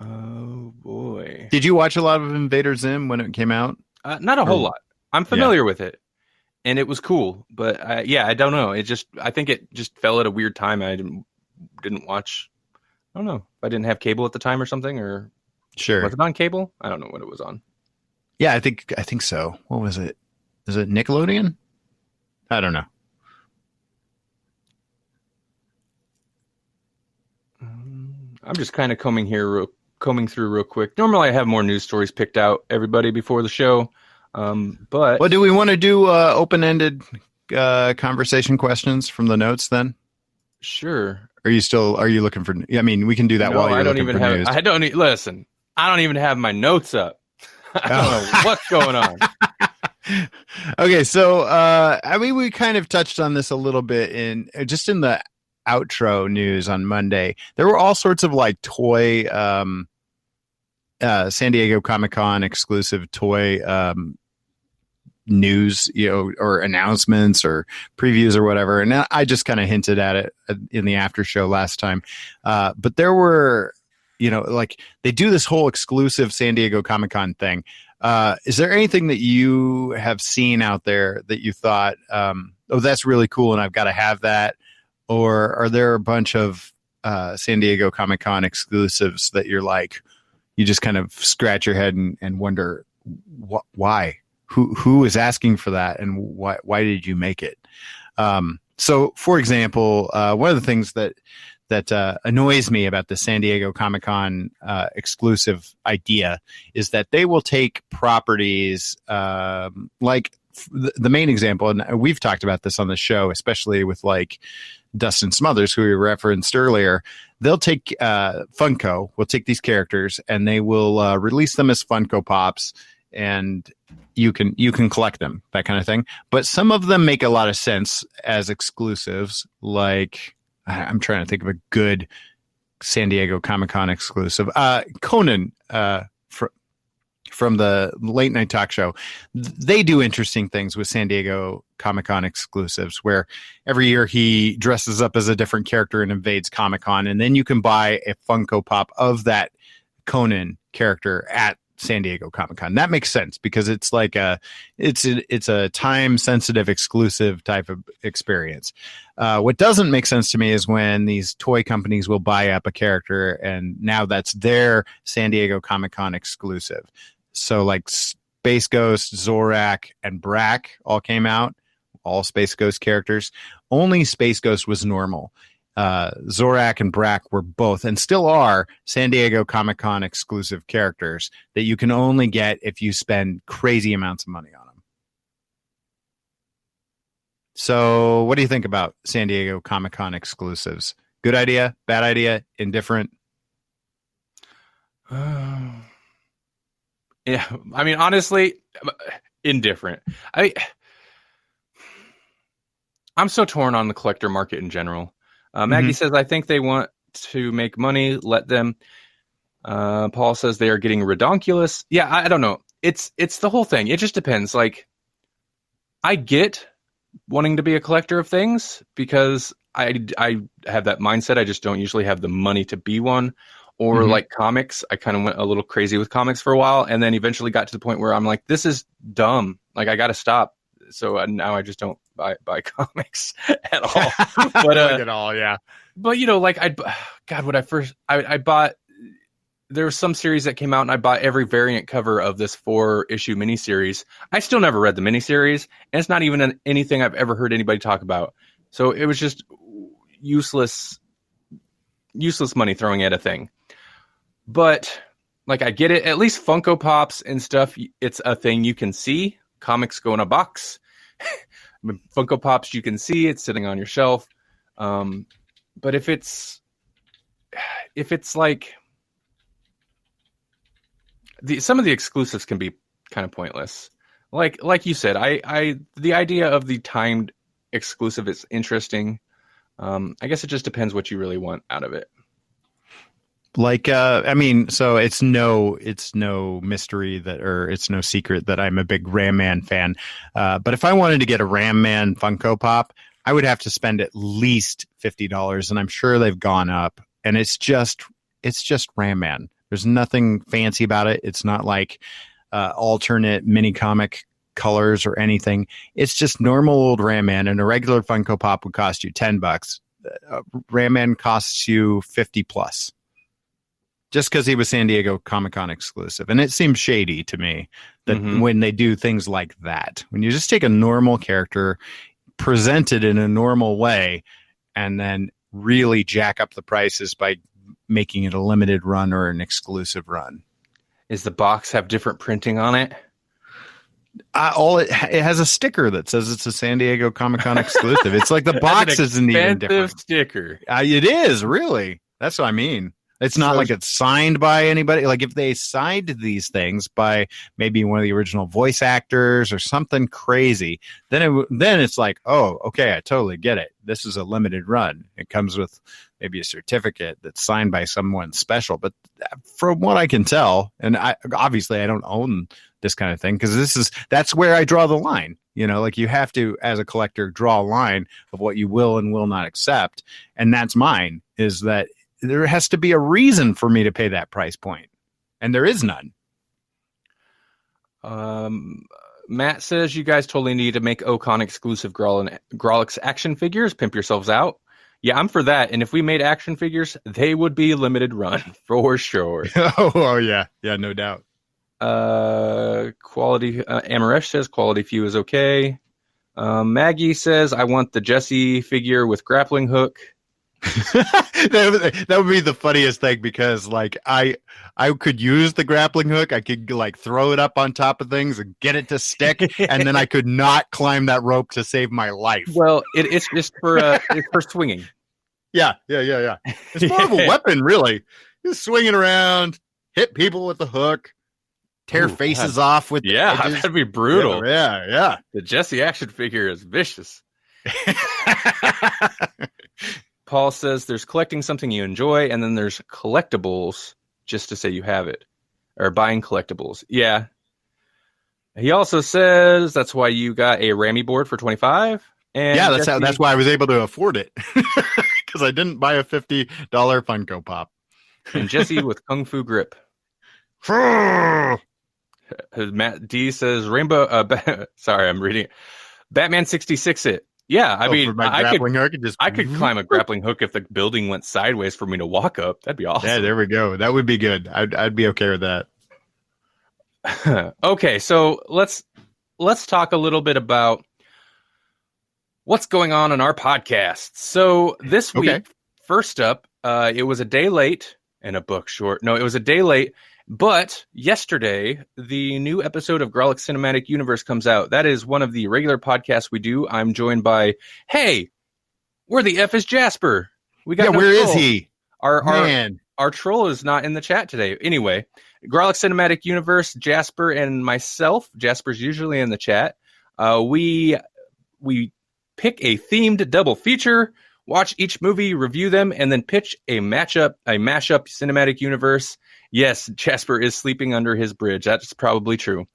Oh, boy. Did you watch a lot of Invader Zim when it came out? Not a whole lot. I'm familiar with it, and it was cool. But, I don't know. I think it just fell at a weird time. I didn't watch. I don't know if I didn't have cable at the time or something, or sure. Was it on cable? I don't know what it was on. Yeah, I think so. What was it? Is it Nickelodeon? I don't know. I'm just kind of combing through real quick. Normally I have more news stories picked out, everybody, before the show. But do we want to do open-ended conversation questions from the notes then? Sure. Are you looking for? I mean, we can do that No, while you're I don't looking even for have. news. I don't listen. I don't even have my notes up. I don't know what's going on. Okay, so I mean, we kind of touched on this a little bit in the outro news on Monday. There were all sorts of like toy, San Diego Comic-Con exclusive toy news, or announcements or previews or whatever. And I just kind of hinted at it in the after show last time. But there were, like they do this whole exclusive San Diego Comic-Con thing. Is there anything that you have seen out there that you thought, oh, that's really cool and I've got to have that? Or are there a bunch of San Diego Comic-Con exclusives that you're like, you just kind of scratch your head and wonder why? Who is asking for that, and why did you make it? So, for example, one of the things that annoys me about the San Diego Comic-Con exclusive idea is that they will take properties like the main example, and we've talked about this on the show, especially with like Dustin Smothers, who we referenced earlier. They'll take Funko will take these characters and they will release them as Funko Pops, and you can collect them, that kind of thing. But some of them make a lot of sense as exclusives. Like, I'm trying to think of a good San Diego Comic-Con exclusive. Conan from the late night talk show. They do interesting things with San Diego Comic-Con exclusives, where every year he dresses up as a different character and invades Comic-Con, and then you can buy a Funko Pop of that Conan character at San Diego Comic-Con. That makes sense because it's like it's a time sensitive exclusive type of experience. What doesn't make sense to me is when these toy companies will buy up a character and now that's their San Diego Comic-Con exclusive. So like Space Ghost, Zorak, and Brack all came out, all Space Ghost characters. Only Space Ghost was normal. Zorak and Brack were both, and still are, San Diego Comic-Con exclusive characters that you can only get if you spend crazy amounts of money on them. So what do you think about San Diego Comic-Con exclusives? Good idea? Bad idea? Indifferent? Yeah, I mean, honestly, indifferent. I'm so torn on the collector market in general. Maggie says, I think they want to make money. Let them. Paul says they are getting redonkulous. Yeah, I don't know. It's the whole thing. It just depends. Like, I get wanting to be a collector of things because I have that mindset. I just don't usually have the money to be one. Or like comics, I kind of went a little crazy with comics for a while, and then eventually got to the point where I'm like, this is dumb. Like, I got to stop. So now I just don't buy comics at all. But at all, yeah. But like I bought. There was some series that came out, and I bought every variant cover of this 4-issue miniseries. I still never read the miniseries, and it's not even anything I've ever heard anybody talk about. So it was just useless money throwing at a thing. But like, I get it. At least Funko Pops and stuff, it's a thing you can see. Comics go in a box. Funko Pops you can see, it's sitting on your shelf. But if it's like some of the exclusives can be kind of pointless. Like you said, I the idea of the timed exclusive is interesting. I guess it just depends what you really want out of it. Like, I mean, so it's no mystery or it's no secret that I'm a big Ram Man fan. But if I wanted to get a Ram Man Funko Pop, I would have to spend at least $50, and I'm sure they've gone up. And it's just Ram Man. There's nothing fancy about it. It's not like alternate mini comic colors or anything. It's just normal old Ram Man, and a regular Funko Pop would cost you $10. Ram Man costs you $50 plus. Just because he was San Diego Comic-Con exclusive. And it seems shady to me that when they do things like that, when you just take a normal character, present it in a normal way, and then really jack up the prices by making it a limited run or an exclusive run. Is the box have different printing on it? It has a sticker that says it's a San Diego Comic-Con exclusive. It's like the box isn't even different. Sticker. It is, really. That's what I mean. It's not like it's signed by anybody. Like if they signed these things by maybe one of the original voice actors or something crazy, then it's like, oh, okay, I totally get it. This is a limited run. It comes with maybe a certificate that's signed by someone special. But from what I can tell, and obviously I don't own this kind of thing because that's where I draw the line. You know, like you have to, as a collector, draw a line of what you will and will not accept. And that's mine, is that there has to be a reason for me to pay that price point. And there is none. Matt says you guys totally need to make Ocon exclusive Grawlix action figures. Pimp yourselves out. Yeah, I'm for that. And if we made action figures, they would be limited run for sure. Oh yeah. Yeah, no doubt. Quality Amaresh says quality few is okay. Maggie says I want the Jesse figure with grappling hook. That would be the funniest thing, because like I could use the grappling hook. I could like throw it up on top of things and get it to stick, and then I could not climb that rope to save my life. Well, it's just for it's for swinging. Yeah. It's more of a weapon, really. Just swinging around, hit people with the hook, tear faces off with the edges. That'd be brutal. Yeah. The Jesse action figure is vicious. Paul says there's collecting something you enjoy, and then there's collectibles just to say you have it, or buying collectibles. Yeah. He also says that's why you got a Rammy board for $25. And yeah, that's why I was able to afford it, because I didn't buy a $50 Funko Pop. And Jesse with Kung Fu grip. Matt D says Rainbow. Sorry, I'm reading it. Batman 66 it. Yeah, I mean, I could climb a grappling hook if the building went sideways for me to walk up. That'd be awesome. Yeah, there we go. That would be good. I'd be okay with that. Okay, so let's talk a little bit about what's going on in our podcast. So this week, first up, it was a day late and a book short. No, it was a day late. But yesterday, the new episode of Grawlix Cinematic Universe comes out. That is one of the regular podcasts we do. I'm joined by, hey, where the F is Jasper? We got where is he? Our troll is not in the chat today. Anyway, Grawlix Cinematic Universe, Jasper and myself. Jasper's usually in the chat. We pick a themed double feature, watch each movie, review them, and then pitch a mashup cinematic universe. Yes, Jasper is sleeping under his bridge. That's probably true.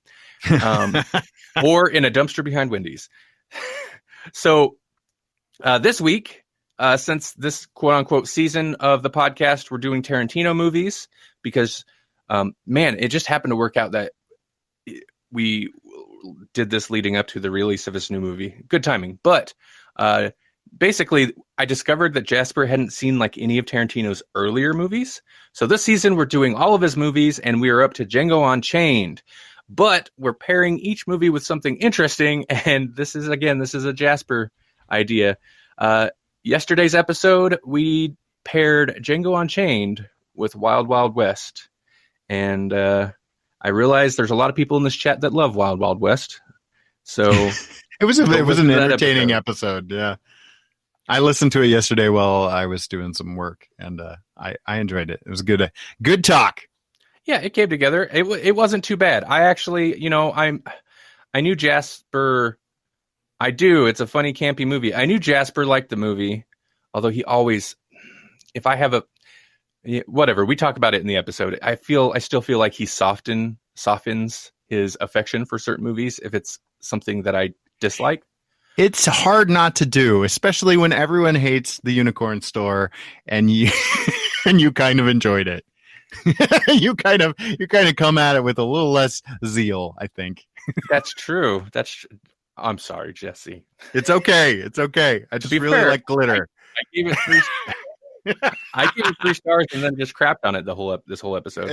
Or in a dumpster behind Wendy's. So this week, since this quote-unquote season of the podcast, we're doing Tarantino movies because, it just happened to work out that we did this leading up to the release of his new movie. Good timing. But basically, I discovered that Jasper hadn't seen like any of Tarantino's earlier movies. So this season, we're doing all of his movies, and we are up to Django Unchained. But we're pairing each movie with something interesting, and this is a Jasper idea. Yesterday's episode, we paired Django Unchained with Wild Wild West. And I realized there's a lot of people in this chat that love Wild Wild West. So it was an entertaining episode. Yeah. I listened to it yesterday while I was doing some work, and I enjoyed it. It was good talk. Yeah, it came together. It wasn't too bad. I actually, I knew Jasper. I do. It's a funny, campy movie. I knew Jasper liked the movie, although he always, if I have whatever, we talk about it in the episode. I still feel like he softens his affection for certain movies if it's something that I dislike. It's hard not to do, especially when everyone hates the Unicorn Store and you and you kind of enjoyed it. you kind of come at it with a little less zeal, I think. That's true. I'm sorry, Jesse. It's okay. I just really like glitter. I gave it 3 I gave it 3 stars and then just crapped on it this whole episode.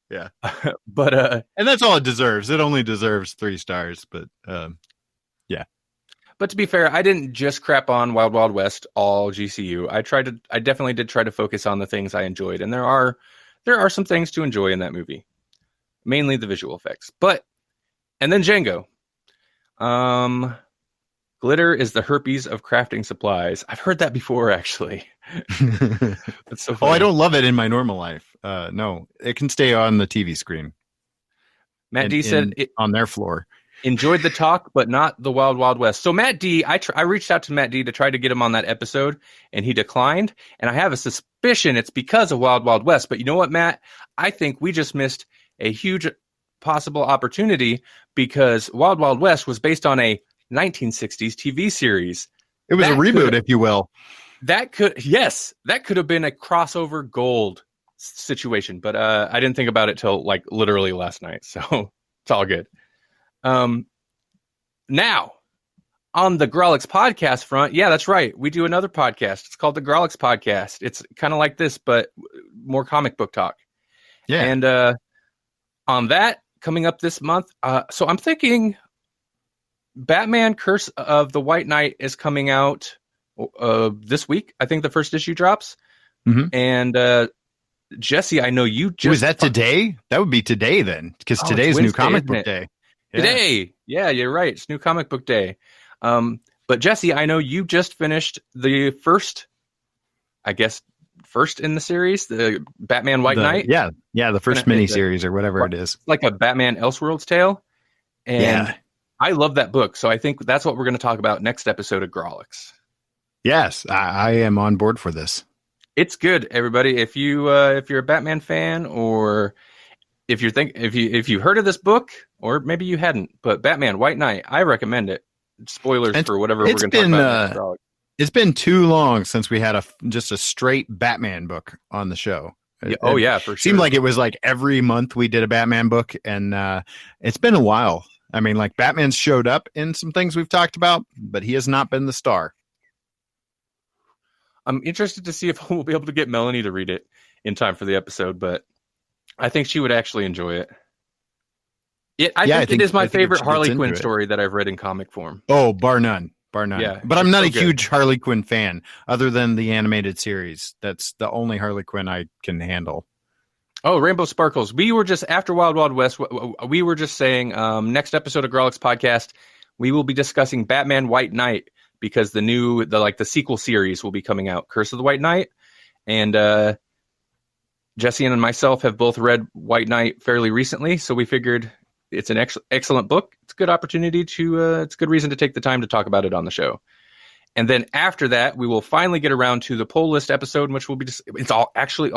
Yeah. But and that's all it deserves. It only deserves 3 stars, but yeah. But to be fair, I didn't just crap on Wild Wild West all GCU. I definitely did try to focus on the things I enjoyed, and there are some things to enjoy in that movie, mainly the visual effects. But And then Django. Glitter is the herpes of crafting supplies. I've heard that before, actually. That's so funny. Oh, I don't love it in my normal life. No, it can stay on the TV screen. Matt D said on their floor. Enjoyed the talk, but not the Wild Wild West. So Matt D, I reached out to Matt D to try to get him on that episode, and he declined. And I have a suspicion it's because of Wild Wild West. But you know what, Matt? I think we just missed a huge possible opportunity because Wild Wild West was based on a 1960s TV series. It was a reboot, if you will. That could have been a crossover gold situation, but I didn't think about it till like literally last night, so it's all good. Now on the Grawlix podcast front, yeah, that's right. We do another podcast. It's called the Grawlix podcast. It's kind of like this, but more comic book talk. Yeah, and on that coming up this month, so I'm thinking Batman Curse of the White Knight is coming out this week. I think the first issue drops. Mm-hmm. And Jesse, I know you just... Was that today? That would be today then, because today's New Comic Book Day. Yeah. Today! Yeah, you're right. It's New Comic Book Day. But Jesse, I know you just finished the first in the series, the Batman White Knight. Yeah, the first miniseries or whatever it is. Like a Batman Elseworlds tale. And I love that book, so I think that's what we're going to talk about next episode of Grawlix. Yes, I am on board for this. It's good, everybody. If you're a Batman fan, or if you heard of this book, or maybe you hadn't, but Batman White Knight, I recommend it. Spoilers for whatever we're going to talk about. It's been too long since we had just a straight Batman book on the show. For sure. Seemed like it was like every month we did a Batman book, and it's been a while. I mean, like Batman's showed up in some things we've talked about, but he has not been the star. I'm interested to see if we'll be able to get Melanie to read it in time for the episode, but I think she would actually enjoy it. I think it is my favorite Harley Quinn story that I've read in comic form. Oh, bar none. Yeah, but I'm not a huge Harley Quinn fan, other than the animated series. That's the only Harley Quinn I can handle. Oh, Rainbow Sparkles. We were just, after Wild Wild West, we were just saying, next episode of Grawlix podcast, we will be discussing Batman White Knight, because the sequel series will be coming out, Curse of the White Knight. And Jesse and myself have both read White Knight fairly recently, so we figured it's an excellent book. It's a good opportunity it's a good reason to take the time to talk about it on the show. And then after that, we will finally get around to the poll list episode, in which will be it's all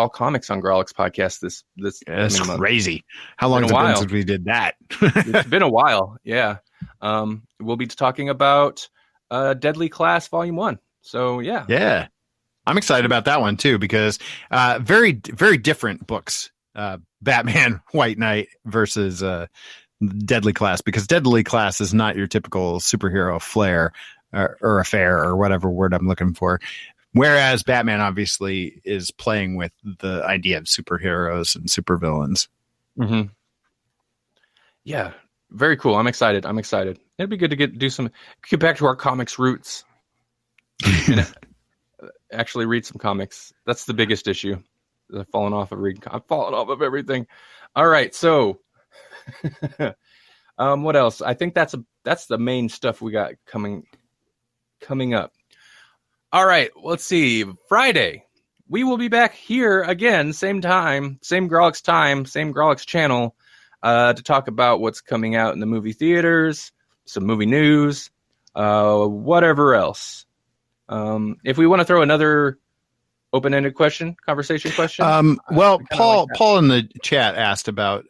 comics on Grawlix podcast. That's crazy. How long has it been since we did that? It's been a while. Yeah. We'll be talking about Deadly Class Volume 1. So yeah. I'm excited about that one too, because very, very different books. Batman White Knight versus Deadly Class, because Deadly Class is not your typical superhero flair or affair or whatever word I'm looking for. Whereas Batman obviously is playing with the idea of superheroes and supervillains. Mm-hmm. Yeah, very cool. I'm excited. It'd be good to get back to our comics roots and actually read some comics. That's the biggest issue. I've fallen off of everything. All right, so what else? I think that's the main stuff we got coming up. All right, let's see. Friday, we will be back here again, same time, same Grawlix channel, to talk about what's coming out in the movie theaters, some movie news, whatever else. If we want to throw another open-ended conversation question. Paul in the chat asked about,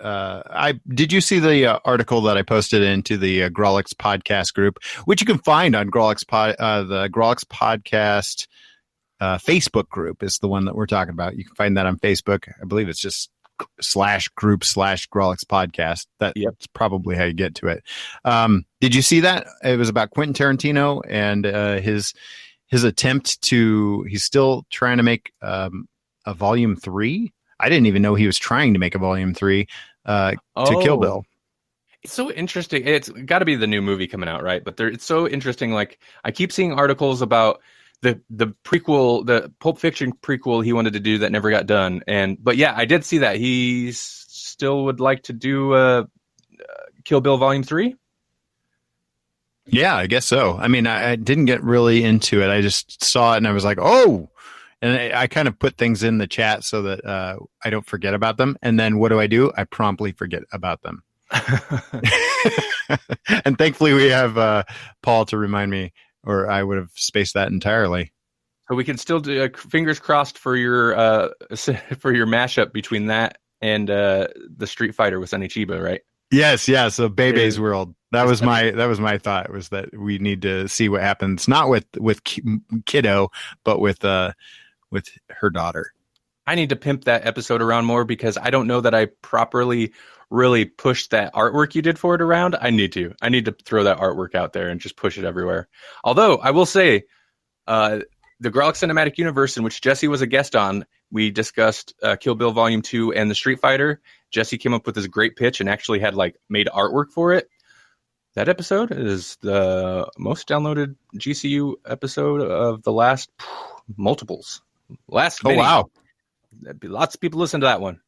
did you see the article that I posted into the Grawlix podcast group, which you can find on the Grawlix podcast Facebook group is the one that we're talking about. You can find that on Facebook. I believe it's just /group/Grawlix podcast. That's probably how you get to it. Did you see that? It was about Quentin Tarantino and his attempt he's still trying to make a volume 3. I didn't even know he was trying to make a volume 3 to Kill Bill. It's so interesting. It's got to be the new movie coming out, right? But it's so interesting. Like, I keep seeing articles about the prequel, the Pulp Fiction prequel he wanted to do that never got done. But yeah, I did see that he still would like to do Kill Bill Volume 3? Yeah, I guess so. I mean, I didn't get really into it. I just saw it and I was like, oh, and I kind of put things in the chat so that I don't forget about them. And then what do? I promptly forget about them. And thankfully we have Paul to remind me, or I would have spaced that entirely. So we can still do fingers crossed for your mashup between that and the Street Fighter with Sonny Chiba, right? Yes, yeah. So Bebe's World. That was my thought, was that we need to see what happens, not with Kiddo, but with her daughter. I need to pimp that episode around more because I don't know that I properly really pushed that artwork you did for it around. I need to throw that artwork out there and just push it everywhere. Although I will say, the Grawlix Cinematic Universe, in which Jesse was a guest on, we discussed Kill Bill Volume 2 and the Street Fighter. Jesse came up with this great pitch and actually had made artwork for it. That episode is the most downloaded GCU episode of the last multiples. Many. Wow. Lots of people listen to that one.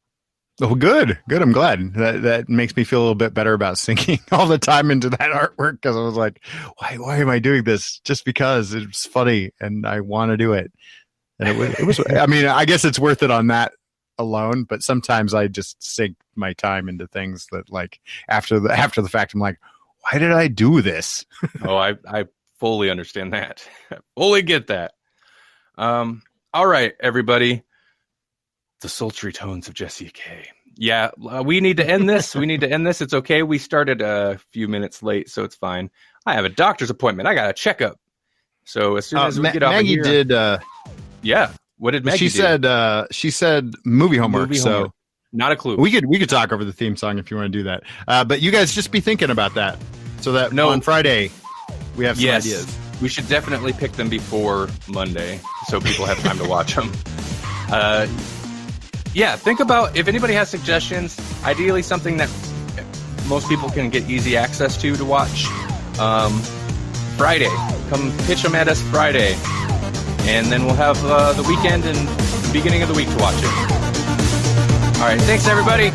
Oh, good. I'm glad. That makes me feel a little bit better about sinking all the time into that artwork, because I was like, why am I doing this? Just because it's funny and I want to do it. And it was. I mean, I guess it's worth it on that alone. But sometimes I just sink my time into things that, like, after the fact, I'm like, why did I do this? Oh, I fully understand that. I fully get that. All right, everybody. The sultry tones of Jesse K. Yeah, we need to end this. It's okay. We started a few minutes late, so it's fine. I have a doctor's appointment. I got a checkup. So as soon as we get off Maggie of here... did... yeah. What did Maggie do? She said movie homework, so... Not a clue. We could talk over the theme song if you want to do that. But you guys just be thinking about that, so that on Friday we have some ideas. We should definitely pick them before Monday, so people have time to watch them. Yeah, think about if anybody has suggestions, ideally something that most people can get easy access to watch. Friday. Come pitch them at us Friday. And then we'll have the weekend and the beginning of the week to watch it. All right, thanks, everybody.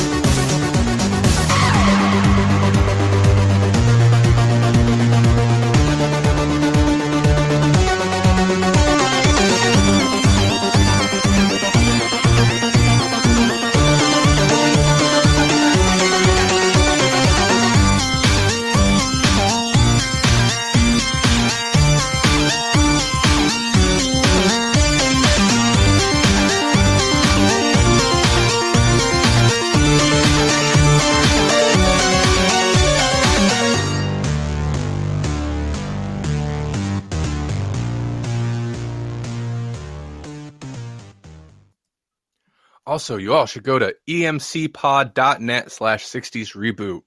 Also, you all should go to emcpod.net/60s reboot.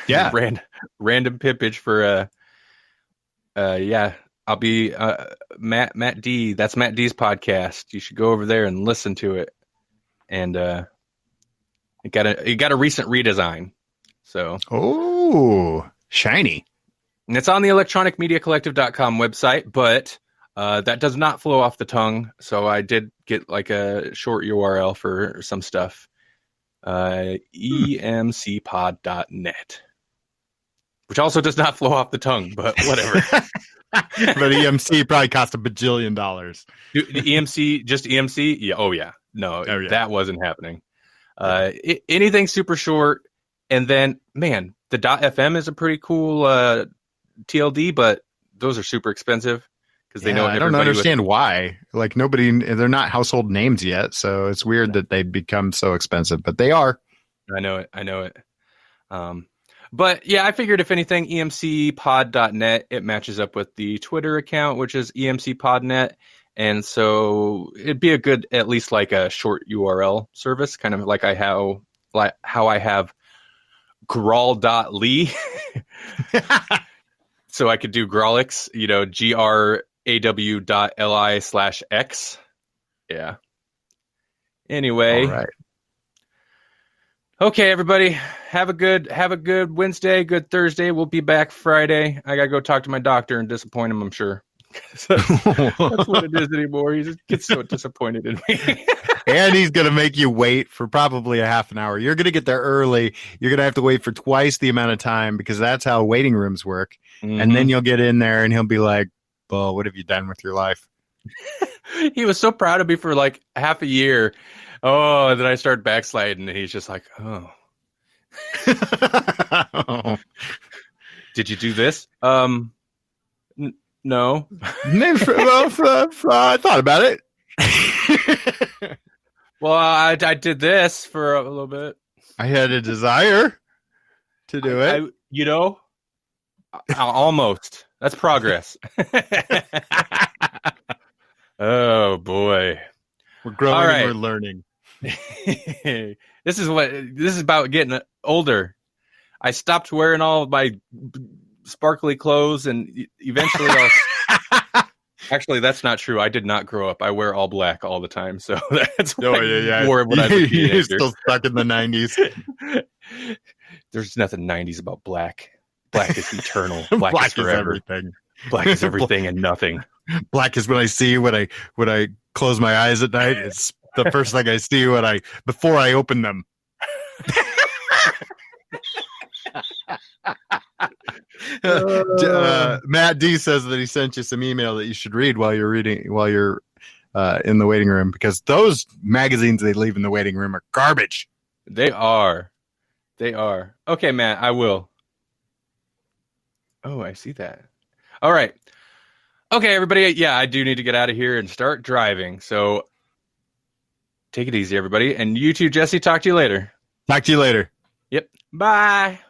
Yeah. Random pippage for I'll be Matt D. That's Matt D's podcast. You should go over there and listen to it. And it got a recent redesign. So shiny. And it's on the electronicmediacollective.com website, but that does not flow off the tongue, so I did get like a short URL for some stuff. emcpod.net, which also does not flow off the tongue, but whatever. But EMC probably cost $1 bajillion. EMC, just EMC? Yeah. Oh, yeah. No, that wasn't happening. Anything super short. And then, man, the .fm is a pretty cool TLD, but those are super expensive. Because they know I don't understand why. Like, they're not household names yet, so it's weird that they become so expensive, but they are. I know it. But yeah, I figured if anything, emcpod.net, it matches up with the Twitter account, which is emcpodnet. And so it'd be a good, at least like a short URL service, kind of like how I have grawl.ly. So I could do Grawlix, graw.li/x. Yeah. Anyway. All right. Okay, everybody. Have a good Wednesday, good Thursday. We'll be back Friday. I gotta go talk to my doctor and disappoint him, I'm sure. That's what it is anymore. He just gets so disappointed in me. And he's going to make you wait for probably a half an hour. You're going to get there early. You're going to have to wait for twice the amount of time because that's how waiting rooms work. Mm-hmm. And then you'll get in there and he'll be like, well, what have you done with your life? He was so proud of me for like half a year. Oh, and then I started backsliding and he's just like, oh. Did you do this? No. I thought about it. Well, I did this for a little bit. I had a desire to do it. Almost. That's progress. Oh boy, we're growing. All right. And we're learning. This is about getting older. I stopped wearing all of my sparkly clothes, and eventually, actually, that's not true. I did not grow up. I wear all black all the time, so that's what I wore when I was a teenager. You're still stuck in the 90s. There's nothing 90s about black. Black is eternal. Black is forever. Everything. Black is everything and nothing. Black is when I see when I close my eyes at night. It's the first thing I see before I open them. Matt D says that he sent you some email that you should read while you're in the waiting room, because those magazines they leave in the waiting room are garbage. They are. Okay, Matt, I will. Oh, I see that. All right. Okay, everybody. Yeah, I do need to get out of here and start driving. So take it easy, everybody. And you too, Jesse. Talk to you later. Talk to you later. Yep. Bye.